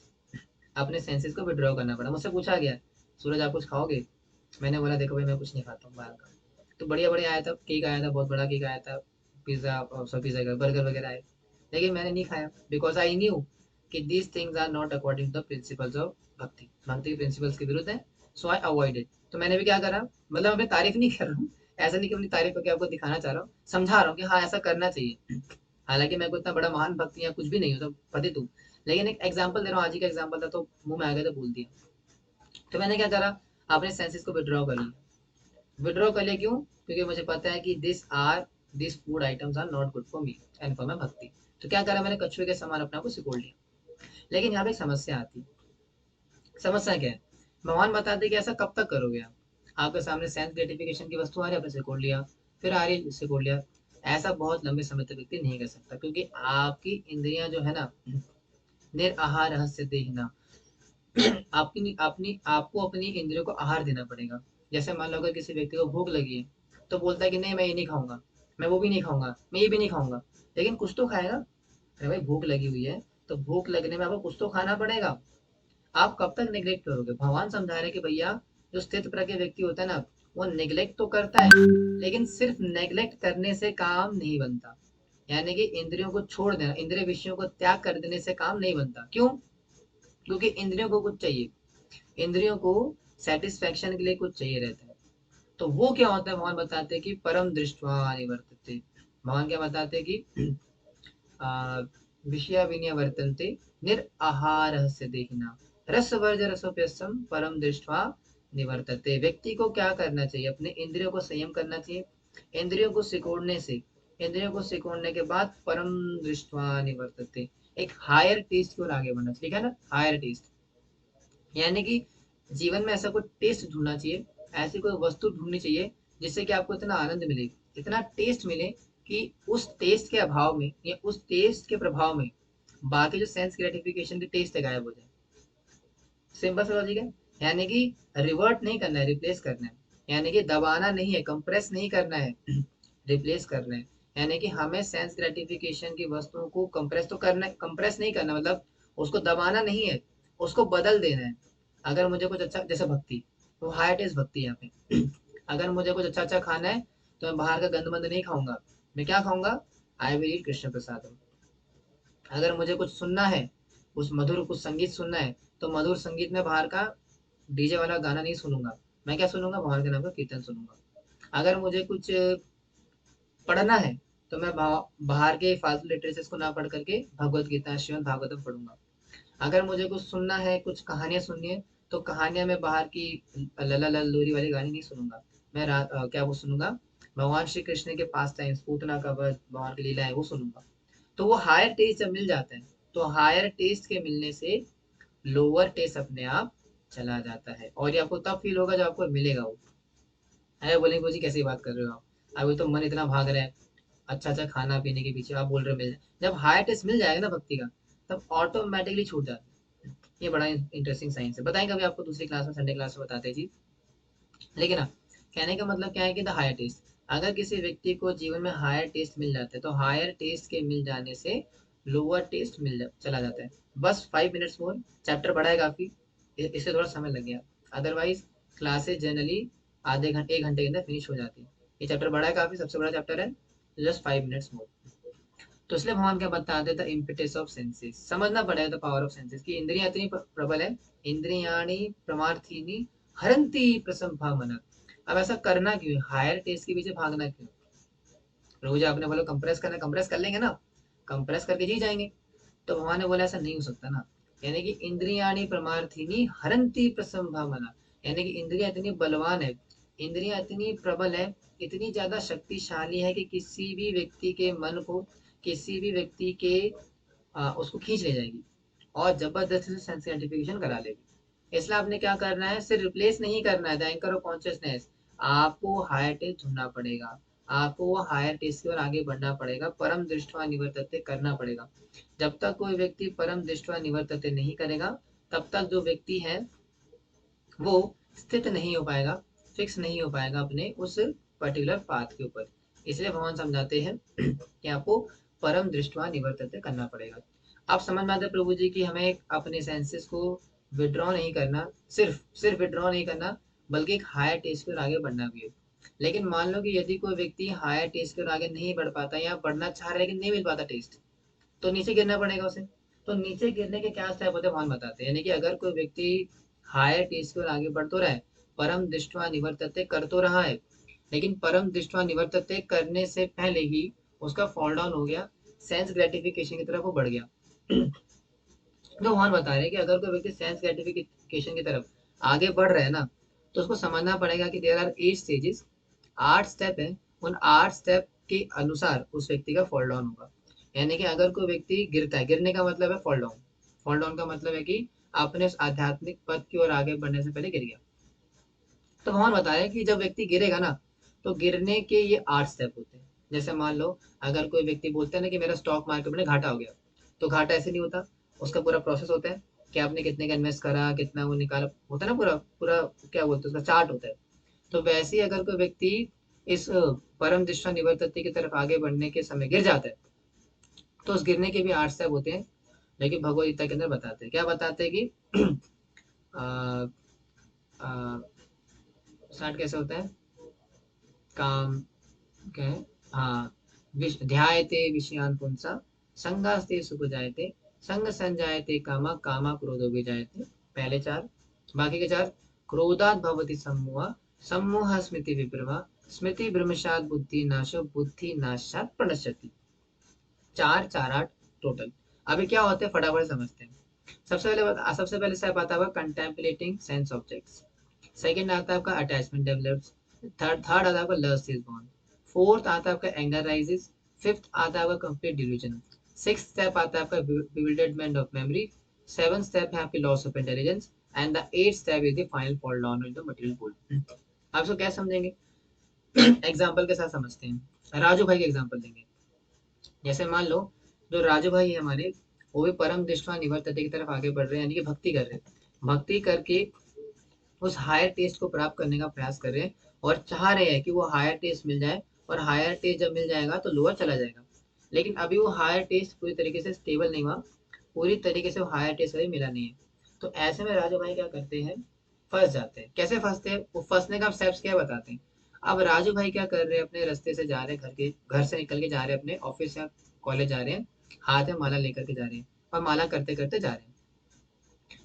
अपने सेंसेस को विड्रॉ करना पड़ा। मुझसे पूछा गया, सूरज आप कुछ खाओगे? मैंने बोला देखो भाई मैं कुछ नहीं खाता हूँ बाहर का। तो बढ़िया बढ़िया आया था, केक आया था, बहुत बड़ा केक आया था, पिज्जा, सब पिज्जा का बर्गर वगैरह आए, लेकिन मैंने नहीं खाया, because I knew that these things are not according to the principles of bhakti, bhakti के प्रिंसिपल्स के विरुद्ध है। So I avoid it. तो मैंने भी क्या करा, मतलब मैं अपनी तारीफ नहीं कर रहा हूँ, ऐसा नहीं कि अपनी तारीफ करके आपको दिखाना चाह रहा हूँ, समझा रहा हूँ कि हाँ ऐसा करना चाहिए। हालांकि मैं कोई इतना बड़ा महान भक्ति या कुछ भी नहीं हूँ, तो पतित हूँ, लेकिन एक एग्जाम्पल दे रहा हूँ, आज ही का एग्जाम्पल था तो मुंह में आ गया तो बोल दिया। तो मैंने क्या करा, अपने सेंसेस को विड्रॉ कर लिया। विड्रॉ कर लिया क्यों? क्योंकि मुझे पता है कि this food items are not good for me and for my bhakti. तो क्या करा मैंने, कछुए के समान अपने आप को सिकोड़ लिया। लेकिन यहाँ पे एक समस्या आती है। समस्या क्या है? भगवान बताते कि ऐसा कब तक करोगे आप? आपके सामने सेंस ग्रेटिफिकेशन की वस्तु आ रही है, आपने सिकोड़ लिया, फिर आ रही सिकोड़ लिया। ऐसा बहुत लंबे समय तक व्यक्ति नहीं कर सकता, क्योंकि आपकी इंद्रियां जो है ना, निराहार रहस्य देहिना, अपनी अपनी आपको अपनी इंद्रियों को आहार देना पड़ेगा। जैसे मान लो अगर किसी व्यक्ति को भूख लगी है, तो बोलता है कि नहीं मैं ये नहीं खाऊंगा, मैं वो भी नहीं खाऊंगा, मैं ये भी नहीं खाऊंगा, लेकिन कुछ तो खाएगा। अरे भाई भूख लगी हुई है, तो भूख लगने में आपको कुछ तो खाना पड़ेगा। आप कब तक निग्लेक्ट करोगे? भगवान समझा रहे कि भैया, जो स्थित प्रज्ञ व्यक्ति होता है ना, वो निग्लेक्ट तो करता है, लेकिन सिर्फ नेग्लेक्ट करने से काम नहीं बनता। यानी कि इंद्रियों को छोड़ देना, इंद्रिय विषयों को त्याग कर देने से काम नहीं बनता। क्यों? क्योंकि इंद्रियों को कुछ चाहिए, इंद्रियों को सेटिस्फेक्शन के लिए कुछ चाहिए रहता है। तो वो क्या होता है, भगवान बताते हैं कि परम दृष्टवा निवर्तते। भगवान क्या बताते हैं कि विषया विनय वर्तन्ते निराहार से देखना, रस वर्ज रसोप्यसम परम दृष्टवा निवर्तते। व्यक्ति को क्या करना चाहिए, अपने इंद्रियों को संयम करना चाहिए। इंद्रियों को सिकोड़ने से, इंद्रियों को सिकोड़ने के बाद परम दृष्टवा निवर्तते, एक हायर टेस्ट की ओर आगे बढ़ना चाहिए। ठीक है ना, हायर टेस्ट, यानी कि जीवन में ऐसा कोई टेस्ट ढूंढना चाहिए, ऐसी कोई वस्तु ढूंढनी चाहिए जिससे कि आपको इतना आनंद मिले, इतना टेस्ट मिले कि उस टेस्ट के अभाव में या उस टेस्ट के प्रभाव में बाकी जो सेंस ग्रेटिफिकेशन की टेस्ट है गायब हो जाए। सिंपल सा लॉजिक है। यानी कि रिवर्ट नहीं करना है, रिप्लेस करना है। यानी कि दबाना नहीं है, कंप्रेस नहीं करना है, रिप्लेस करना है। यानी कि हमें सेंस ग्रेटिफिकेशन की वस्तुओं को कंप्रेस तो करना है, कंप्रेस नहीं करना मतलब उसको दबाना नहीं है, उसको बदल देना है। अगर मुझे कुछ अच्छा, जैसे भक्ति, वो हाई टेस्ट भक्ति है यहाँ पे। अगर मुझे कुछ अच्छा अच्छा खाना है, तो मैं बाहर का गंद मंद नहीं खाऊंगा। मैं क्या खाऊंगा? I will eat Krishna Prasad. अगर मुझे कुछ सुनना है, उस मधुर कुछ संगीत सुनना है, तो मधुर संगीत में बाहर का डीजे वाला गाना नहीं सुनूंगा। मैं क्या सुनूंगा? भगवान के नाम का कीर्तन सुनूंगा। अगर मुझे कुछ पढ़ना है, तो मैं बाहर के फालतू लिटरेचर्स को ना पढ़ करके भगवत गीता श्रीमद् भागवतम पढ़ूंगा। अगर मुझे कुछ सुनना है, कुछ कहानियां सुननी है, तो कहानियां मैं बाहर की लला लल्लोरी वाली गानी नहीं सुनूंगा। मैं क्या वो सुनूंगा? भगवान श्री कृष्ण के पास टाइम्स, पूतना का वध, भगवान की लीला है वो सुनूंगा। तो वो हायर टेस्ट जब मिल जाता है, तो हायर टेस्ट के मिलने से लोअर टेस्ट अपने आप चला जाता है, और ये आपको तब फील होगा जब आपको मिलेगा वो। अरे बोलेंगे जी कैसी बात कर रहे हो आप, अभी तो मन इतना भाग रहा है अच्छा अच्छा खाना पीने के पीछे, आप बोल रहे हो मिल जाए। जब हायर टेस्ट मिल जाएगा ना भक्ति का, तब ऑटोमेटिकली छूट जाता है। ये बड़ा इंटरेस्टिंग साइंस है, बताएंगे अभी आपको दूसरी क्लास में, संडे क्लास में बताते हैं जी। लेकिन हाँ, कहने का मतलब क्या है कि द हायर टेस्ट, अगर किसी व्यक्ति को जीवन में हायर टेस्ट मिल जाता है, तो हायर टेस्ट के मिल जाने से लोअर टेस्ट चला जाता है। बस 5 मिनट्स मोर, चैप्टर बड़ा है काफी, इससे थोड़ा समय लग गया। अदरवाइज क्लासेज जनरली आधे घंटे 1 घंटे के अंदर फिनिश हो जाती है। ये चैप्टर बड़ा है काफी, सबसे बड़ा चैप्टर है, जस्ट 5 मिनट्स मोर। तो इसलिए भगवान क्या बताते थे, इम्पिटस ऑफ सेंसेस, समझना पड़ेगा द पावर ऑफ सेंसेस की इंद्रियां इतनी प्रबल है। इंद्रियाणी प्रमार्थीनी हरंती प्रसंभा मन। अब ऐसा करना क्यों है, हायर टेस्ट के पीछे भागना क्यों? रोज आपने बोला कंप्रेस करना, कंप्रेस कर लेंगे ना, कंप्रेस करके जी जाएंगे। तो भगवान ने बोला ऐसा नहीं हो सकता ना। यानी कि इंद्रियाणी प्रमार्थिनी हरंती प्रसंभा मना, यानी कि इंद्रिया इतनी बलवान है, इंद्रिया इतनी प्रबल है, इतनी ज्यादा शक्तिशाली है कि किसी भी व्यक्ति के मन को, किसी भी व्यक्ति के उसको खींच ले जाएगी और जबरदस्ती से सेंस आइडेंटिफिकेशन करा लेगी। इसलिए आपने क्या करना है, सिर्फ रिप्लेस नहीं करना है द एंकर ऑफ कॉन्शियसनेस, आपको हायर टेस्ट ढूंढना पड़ेगा। आपको वो हायर टेस्ट की ओर आगे बढ़ना पड़ेगा, परम दृष्टवा निवर्तते करना पड़ेगा। जब तक कोई व्यक्ति परम दृष्टवा निवर्तते नहीं करेगा, तब तक जो व्यक्ति है वो स्थित नहीं हो पाएगा, फिक्स नहीं हो पाएगा अपने उस पर्टिकुलर पाथ के ऊपर। इसलिए भगवान समझाते हैं कि आपको परम दृष्टवा निवर्तते करना पड़ेगा। आप समझ में आते हैं प्रभु जी की हमें अपने सेंसेस को विड्रॉ नहीं करना, सिर्फ सिर्फ विड्रॉ नहीं करना, बल्कि एक हायर टेस्ट पर आगे बढ़ना भी है। लेकिन मान लो कि यदि कोई व्यक्ति हायर टेस्ट पर आगे नहीं बढ़ पाता या बढ़ना चाह रहा है लेकिन नहीं मिल पाता टेस्ट, तो नीचे गिरना पड़ेगा उसे। तो नीचे गिरने के क्या स्टेप होते हैं भगवान बताते हैं, यानी कि अगर कोई व्यक्ति हायर टेस्ट की ओर आगे बढ़ तो रहा है, परम दृष्टवा निवर्तते कर तो रहा है, लेकिन परम दृष्टवा निवर्तते करने से पहले ही उसका फॉल डाउन हो गया, सेंस ग्रेटिफिकेशन की तरफ वो बढ़ गया। तो भगवान बता रहे हैं कि अगर कोई व्यक्ति सेंस ग्रेटिफिकेशन की तरफ आगे बढ़ रहा है ना, तो उसको समझना पड़ेगा कि देयर आर 8 स्टेजेस, 8 स्टेप है, उन 8 स्टेप के अनुसार उस व्यक्ति का फॉल डाउन होगा। यानी कि अगर कोई व्यक्ति गिरता है, गिरने का मतलब है फॉल डाउन, फॉल डाउन का मतलब है कि अपने उस आध्यात्मिक पथ की ओर आगे बढ़ने से पहले गिर गया। तो भगवान बता रहे हैं कि जब व्यक्ति गिरेगा ना, तो गिरने के ये 8 स्टेप होते हैं। जैसे मान लो अगर कोई व्यक्ति बोलता है ना कि मेरा स्टॉक मार्केट में घाटा हो गया, तो घाटा ऐसे नहीं होता, उसका पूरा प्रोसेस होता है कि आपने कितने का इन्वेस्ट करा, कितना वो निकाला, होता है ना पूरा पूरा, क्या बोलते हैं उसका चार्ट होता है। तो वैसे ही अगर कोई व्यक्ति इस परम दृष्टा निवर्तते की तरफ आगे बढ़ने के समय गिर जाता है, तो उस गिरने के भी 8 स्टेप होते हैं। लेकिन भगवद गीता के अंदर बताते हैं, क्या बताते हैं कि आ, आ, स्टार्ट कैसे होता है, काम क्या है, हाँ, ध्यायते विषयान पुंसा संगास्ते सुख जायते, संग संजायते कामा, कामा क्रोधो विजायते, पहले 4। बाकी के 4, क्रोधात भवति सम्मोह, सम्मोह स्मृति विभ्रमा, स्मृति भ्रमशात बुद्धि नाशो, बुद्धि नाशात प्रणश्यति। 4 4 8 टोटल। अभी क्या होते हैं फटाफट समझते हैं। सबसे पहले स्टेप आता है कंटेम्पलेटिंग सेंस ऑब्जेक्ट्स। सेकंड आता है आपका अटैचमेंट डेवलप्स। थर्ड थर्ड आता है आपका लस्ट इज बॉर्न। फोर्थ आता है आपका एंगर राइजेस। फिफ्थ आता है आपका कंप्लीट डिल्यूजन। सिक्स्थ स्टेप आता है आपका bewilderment of memory. Seven step है आपकी loss of intelligence. And the eight step is the final fall down in the material world. आप इसको क्या समझेंगे? एग्जाम्पल के साथ समझते हैं, राजू भाई के एग्जाम्पल देंगे। जैसे मान लो जो राजू भाई है हमारे, वो भी परम दृष्टवा निवर्तते की तरफ आगे बढ़ रहे हैं, यानी कि भक्ति कर रहे हैं। भक्ति करके उस हायर टेस्ट को प्राप्त करने का प्रयास कर रहे हैं और चाह रहे हैं कि वो हायर टेस्ट मिल जाए। और हायर टेस्ट जब मिल जाएगा तो लोअर चला जाएगा। लेकिन अभी वो हायर टेस्ट पूरी तरीके से स्टेबल नहीं हुआ, पूरी तरीके से वो हायर टेस्ट अभी मिला नहीं है। तो ऐसे में राजू भाई क्या करते हैं, फंस जाते हैं। कैसे फंसते हैं, वो फंसने का स्टेप्स क्या बताते हैं। अब राजू भाई क्या कर रहे हैं, अपने रास्ते से जा रहे हैं, घर से निकल के जा रहे हैं, अपने ऑफिस या कॉलेज जा रहे हैं, हाथ में माला लेकर के जा रहे हैं, और माला करते करते जा रहे हैं,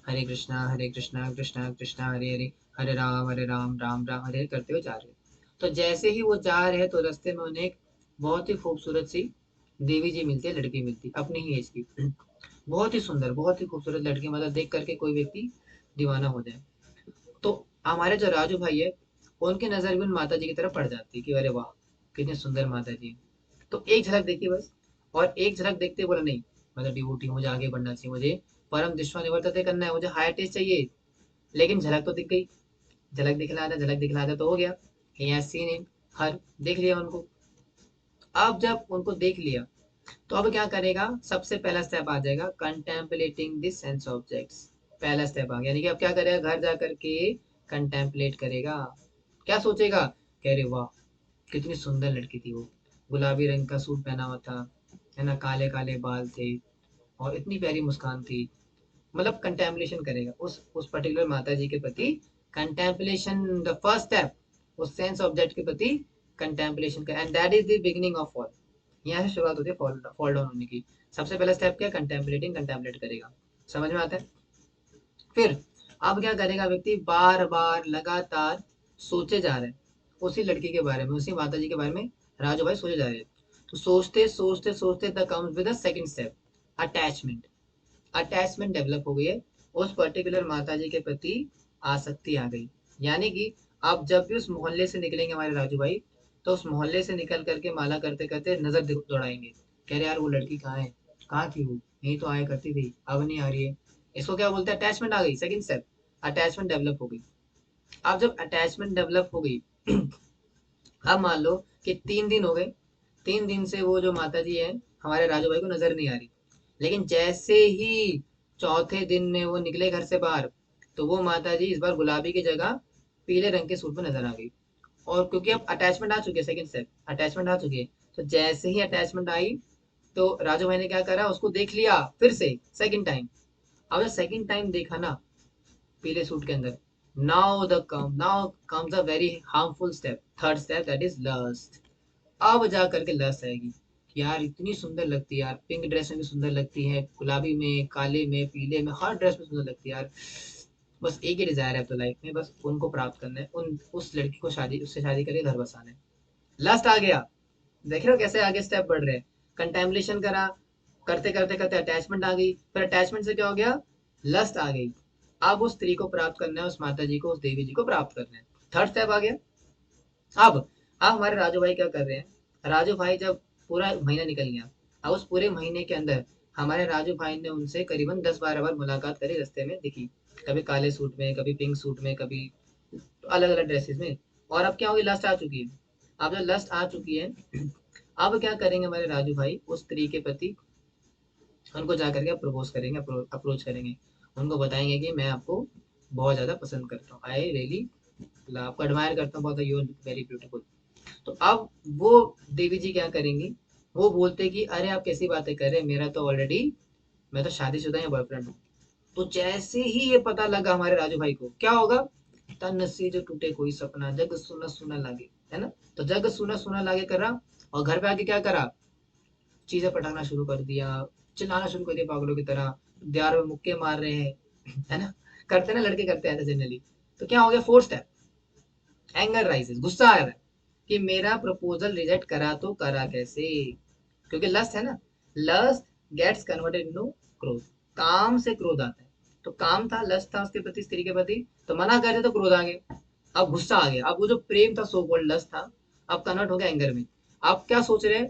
हरे कृष्णा कृष्णा कृष्णा हरे हरे, हरे राम राम राम हरे हरे करते हुए जा रहे हैं। तो जैसे ही वो जा रहे हैं तो रास्ते में उन्हें एक बहुत ही खूबसूरत सी देवी जी मिलती है, लड़की मिलती है अपनी ही एज की। बहुत ही सुंदर, बहुत ही खूबसूरत लड़की, मतलब देख करके कोई व्यक्ति दीवाना हो जाए। तो हमारे जो राजू भाई है, उनकी नजर भी उन माता जी की तरफ पड़ जाती है कि अरे वाह, कितनी सुंदर माता जी। तो एक झलक देखी बस, और एक झलक देखते बोला नहीं, मतलब डिवोटी मुझे आगे बढ़ना चाहिए, मुझे परम दृष्टवा निवर्तते करना है, मुझे हायर टेस्ट चाहिए। लेकिन झलक तो दिख गई, झलक दिखला था तो हो गया, ही हैज सीन हिम, हर देख लिया उनको। अब जब उनको देख लिया, तो अब क्या करेगा, सबसे पहला स्टेप आ जाएगा कंटेम्पलेटिंग दिस सेंस ऑब्जेक्ट्स। पहला स्टेप आ गया, यानी कि अब क्या करेगा, घर जा करके कंटेम्पलेट करेगा। क्या सोचेगा, कह रहे वाह, कितनी सुंदर लड़की थी वो, गुलाबी रंग का सूट पहना हुआ था, है ना, काले काले बाल थे, और इतनी प्यारी मुस्कान थी। मतलब कंटेम्पलेशन करेगा उस पर्टिकुलर माता जी के प्रति। कंटेम्पलेशन द फर्स्ट स्टेप, उस सेंस ऑब्जेक्ट के प्रति कंटेम्पलेशन का, and that is the beginning of fall. यहाँ से शुरुआत होती है फॉल डाउन होने की। सबसे पहला स्टेप क्या, कंटेम्पलेटिंग, कंटेम्पलेट करेगा। समझ में आता है? फिर अब क्या करेगा व्यक्ति, बार बार लगातार सोचे जा रहे हैं उसी लड़की के बारे में, उसी माता जी के बारे में राजू भाई सोचे जा रहे हैं। तो सोचते सोचते सोचते the comes with the second step, attachment. Attachment develop हो गई है, उस पर्टिकुलर माता जी के प्रति आसक्ति आ गई। यानी कि अब जब भी उस मोहल्ले से निकलेंगे हमारे राजू भाई, तो उस मोहल्ले से निकल करके माला करते करते नजर दौड़ाएंगे, कह रहे यार वो लड़की कहाँ है, कहाँ थी वो, यही तो आया करती थी, अब नहीं आ रही है। इसको क्या बोलते हैं, अटैचमेंट आ गई, सेकंड स्टेप, अटैचमेंट डेवलप हो गई। अब जब अटैचमेंट डेवलप हो गई अब मान लो कि 3 दिन हो गए, 3 दिन से वो जो माता जी है हमारे राजू भाई को नजर नहीं आ रही, लेकिन जैसे ही चौथे दिन में वो निकले घर से बाहर, तो वो माता जी इस बार गुलाबी की जगह पीले रंग के सूट में नजर आ गई। और क्योंकि अब अटैचमेंट आ चुकी है, सेकंड स्टेप अटैचमेंट आ चुकी है, तो जैसे ही अटैचमेंट आई तो राजू भाई ने क्या करा, उसको देख लिया फिर से सेकंड टाइम। अब जब सेकंड टाइम देखा ना पीले सूट के अंदर, now comes a very harmful step, third step, that is lust. अब जा करके लस्ट आएगी कि यार इतनी सुंदर लगती है यार, पिंक ड्रेस में भी सुंदर लगती है, गुलाबी में, काले में, पीले में, हर ड्रेस में सुंदर लगती है यार। बस एक ही डिजायर है अब तो लाइफ में, बस उनको प्राप्त करना है, उन उस लड़की को शादी, उससे शादी करके घर बसाना है। लास्ट आ गया। देख रहे हो कैसे आगे स्टेप बढ़ रहे हैं। कंटेम्पलेशन करा, करते करते करते अटैचमेंट आ गई, फिर अटैचमेंट से क्या हो गया, लस्ट आ गई। अब उस स्त्री को प्राप्त करना है, उस माता जी को, उस देवी जी को प्राप्त करना है। थर्ड स्टेप आ गया। अब हमारे राजू भाई क्या कर रहे हैं, राजू भाई जब पूरा महीना निकल गया, अब उस पूरे महीने के अंदर हमारे राजू भाई ने उनसे करीबन 10-12 बार मुलाकात करी, रास्ते में दिखी, कभी काले सूट में, कभी पिंक सूट में, कभी अलग अलग ड्रेसेस में। और अब क्या होगी, लस्ट आ चुकी है। अब जब लस्ट आ चुकी है, अब क्या करेंगे हमारे राजू भाई उस स्त्री के प्रति, उनको जाकर के प्रपोज करेंगे, अप्रोच करेंगे, उनको बताएंगे कि मैं आपको बहुत ज्यादा पसंद करता हूँ, आई रियली, आपको एडमायर करता हूँ बहुत, यू आर वेरी ब्यूटीफुल। तो अब वो देवी जी क्या करेंगी, वो बोलते कि अरे आप कैसी बातें कर रहे हैं, मेरा तो ऑलरेडी, मैं तो शादीशुदा या बॉयफ्रेंड हूँ। तो जैसे ही ये पता लगा हमारे राजू भाई को, क्या होगा, तन से जो टूटे कोई सपना, जग सुना सुना लागे, है ना। तो जग सुना सुना लागे करा, और घर पे आके क्या करा, चीजें पटाना शुरू कर दिया, चिल्लाना शुरू कर दिया पागलों की तरह, दीवार में मुक्के मार रहे हैं, है ना, करते ना लड़के करते हैं जनरली। तो क्या हो गया, फोर्थ स्टेप, एंगर राइजेस, गुस्सा आ रहा है कि मेरा प्रपोजल रिजेक्ट करा तो करा कैसे, क्योंकि लस्ट है ना, लस्ट गेट्स कन्वर्टेड इनटू क्रोध, काम से क्रोध आता है। तो काम था, लस्ट था उसके प्रति, स्त्री के प्रति, तो मना करे तो क्रोध आ गया, अब गुस्सा आ गया, अब वो जो प्रेम था, सो कॉल्ड लस्ट था, अब कन्वर्ट हो गया एंगर में। आप क्या सोच रहे हैं,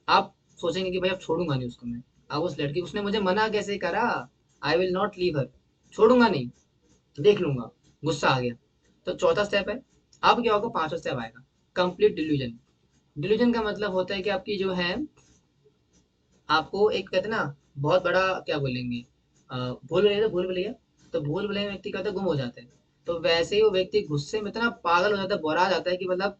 आप सोचेंगे कि भाई अब छोड़ूंगा नहीं उसको मैं, अब उस लड़की, उसने मुझे मना कैसे करा, I will not leave her, छोड़ूंगा नहीं, देख लूंगा, गुस्सा आ गया। तो चौथा स्टेप है। अब क्या होगा, पांचवा स्टेप आएगा, कंप्लीट डिल्यूजन। डिल्यूजन का मतलब होता है कि आपकी जो है, आपको एक कहते हैं ना, बहुत बड़ा क्या बोलेंगे, भूल भुलैया, भूल भुलैया, तो भूल भुलैया व्यक्ति कहते हैं गुम हो जाता है। तो वैसे ही वो व्यक्ति गुस्से में इतना पागल हो जाता है, बोरा जाता है कि मतलब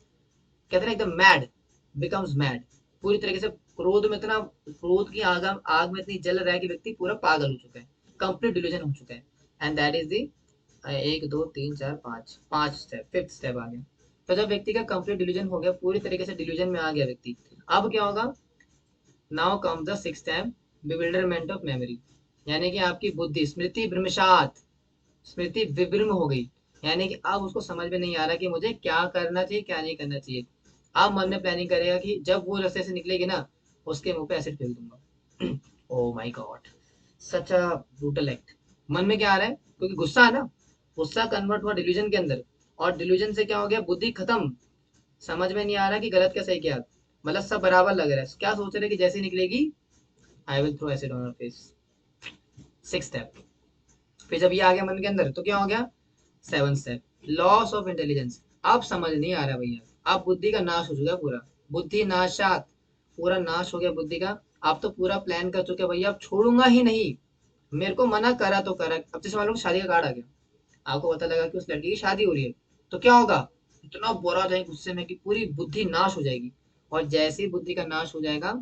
कहते हैं ना एकदम मैड, बिकम्स मैड, पूरी तरीके से क्रोध में इतना, क्रोध की आग आग में इतनी जल रहा है कि व्यक्ति पूरा पागल हो चुका है, कंप्लीट डिल्यूजन हो चुका है। एंड दैट इज दी, 1 2 3 4 5, पांच स्टेप, फिफ्थ स्टेप आ गया। तो जब व्यक्ति का कंप्लीट डिल्यूजन हो गया, पूरी तरीके से डिल्यूजन में आ गया व्यक्ति, अब क्या होगा, now come the six time, bewilderment of memory, यानी कि आपकी बुद्धि, स्मृति भ्रमशात, स्मृति विभ्रम हो गई, यानी कि अब उसको समझ में नहीं आ रहा कि मुझे क्या करना चाहिए, क्या नहीं करना चाहिए। अब मन में प्लानिंग करेगा कि जब वो रास्ते से निकलेगी ना, उसके मुंह पे एसिड फेंक दूंगा। Oh my God, such a brutal act. मन में क्या आ रहा है, क्योंकि गुस्सा है ना, गुस्सा कन्वर्ट हुआ डिल्यूजन के अंदर, और डिल्यूजन से क्या हो गया, बुद्धि खत्म, समझ में नहीं आ रहा कि गलत क्या सही क्या, मतलब सब बराबर लग रहा है, क्या सोच रहे हैं कि जैसे निकलेगी, I will throw acid on face, six step. फिर जब ये आ गया मन के अंदर, तो क्या हो गया, seven step, loss of intelligence. अब समझ नहीं आ रहा भैया, अब बुद्धि का नाश हो चुका है पूरा, बुद्धि नाशात, पूरा नाश हो गया बुद्धि का। आप तो पूरा प्लान कर चुके हैं भैया, अब छोड़ूंगा ही नहीं, मेरे को मना करा तो करा। अब जैसे मान लो शादी का कार्ड आ गया, आपको पता लगा कि उस लड़की की शादी हो रही है, तो क्या होगा, इतना बुरा हो जाएगा गुस्से में कि पूरी बुद्धि नाश हो जाएगी। और जैसे ही बुद्धि का नाश हो जाएगा,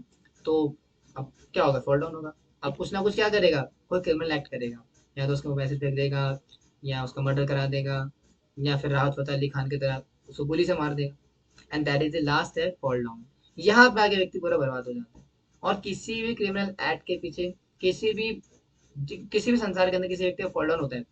तो अब क्या होगा, फॉल डाउन होगा। अब कुछ ना कुछ क्या करेगा, कोई क्रिमिनल एक्ट करेगा, या तो उसको मैसेज फेंक देगा, या उसका मर्डर करा देगा, या फिर राहत फतेह अली खान की तरह उसको गोली से मार देगा। And that is the last है, फॉल डाउन। यहाँ पे आगे व्यक्ति पूरा बर्बाद हो जाता है। और किसी भी क्रिमिनल एक्ट के पीछे, किसी भी किसी भी संसार के अंदर किसी व्यक्ति का फॉल डाउन होता है,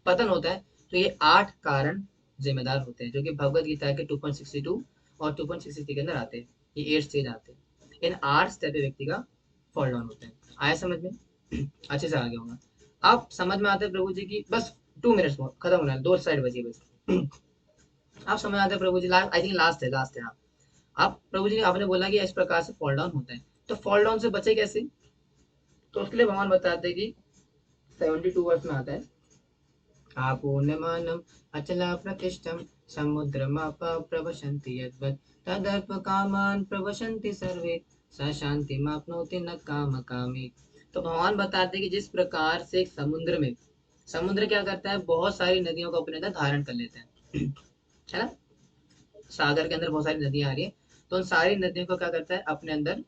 पतन होता है, तो ये 8 कारण जिम्मेदार होते हैं, जो कि भगवत गीता के 2.62 और 2.63 के अंदर आते हैं। ये 8 स्टेज आते हैं, इन 8 स्टेप पे व्यक्ति का फॉल डाउन होता है। आया समझ में? अच्छे से आ गया होगा। अब समझ में आता है प्रभु जी की, बस 2 मिनट्स खत्म होना है, 2 स्लाइड बची है बस। आप समझ आते हैं प्रभु जी, लास्ट, आई थिंक लास्ट है, लास्ट है हाँ। आप प्रभु जी आपने बोला कि इस प्रकार से फॉल डाउन होता है, तो फॉल डाउन से बचे कैसे, तो उसके लिए भगवान बताते हैं कि 72 वर्ष में आता है, आपूर्णमानम् अचला प्रतिष्ठं समुद्रमापा प्रवशन्ति यद्वत् तदर्थ कामान प्रवशन्ति सर्वे स शांतिमाप्नोति न काम कामी। तो भगवान बताते हैं कि जिस प्रकार से एक समुद्र क्या करता है, बहुत सारी नदियों को अपने अंदर धारण कर लेता है है ना। सागर के अंदर बहुत सारी नदियां आ रही है, तो उन सारी नदियों को क्या करता है, अपने अंदर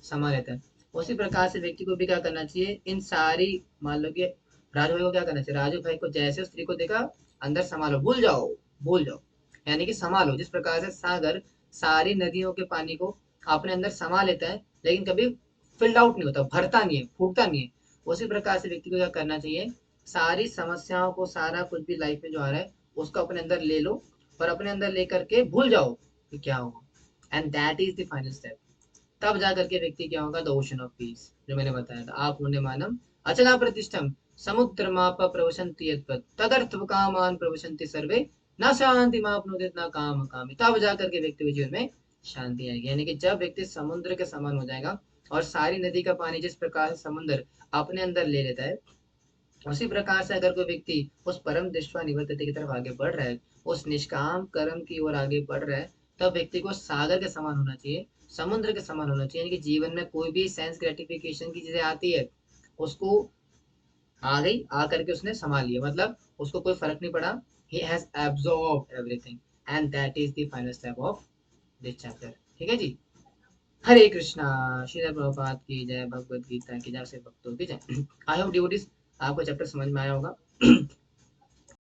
समा लेता है। उसी प्रकार से व्यक्ति को भी क्या करना चाहिए, इन सारी, मान लो कि राजू भाई को क्या करना चाहिए, राजू भाई को जैसे उस स्त्री को देखा, अंदर समा लो, भूल जाओ, यानी कि समा लो। जिस प्रकार से सागर सारी नदियों के पानी को अपने अंदर समा लेता है, लेकिन कभी फिल्ड आउट नहीं होता, भरता नहीं है, फूटता नहीं है। उसी प्रकार से व्यक्ति को क्या करना चाहिए, सारी समस्याओं को, सारा कुछ भी लाइफ में जो आ रहा है उसको अपने अंदर ले लो, और अपने अंदर लेकर के भूल जाओ कि क्या हुआ। And that is the final step. तब जा करके व्यक्ति क्या होगा, द ओशन ऑफ पीस, जो मैंने बताया था। आप पुण्य मानम अचला प्रतिष्ठम समुद्र माप प्रवशन्ति यद्वत् तदर्थ कामान प्रवशन्ति सर्वे न शांति मापनोति न काम कामी। तब जा करके व्यक्ति के जीवन में शांति आएगी, यानी कि जब व्यक्ति समुद्र के समान हो जाएगा, और सारी नदी का पानी जिस प्रकार से समुद्र अपने अंदर ले लेता है, उसी प्रकार से अगर कोई व्यक्ति उस परम दृष्टवा निवर्तते की तरफ आगे बढ़ रहा है, उस निष्काम कर्म की ओर आगे बढ़ रहा है, तब व्यक्ति को सागर के समान होना चाहिए, समुद्र के समान होना चाहिए। यानी कि जीवन में कोई भी सेंस ग्रेटिफिकेशन की चीजें आती है, उसको आ गई, आ करके उसने संभाल लिया, मतलब उसको कोई फर्क नहीं पड़ा, he has absorbed everything, and that is the final step of this chapter. ठीक है जी। हरे कृष्णा। श्रील प्रभुपाद की जय, भगवत गीता की जय, से भक्तों की जय। आई होप डिवोटीज आपको चैप्टर समझ में आया होगा।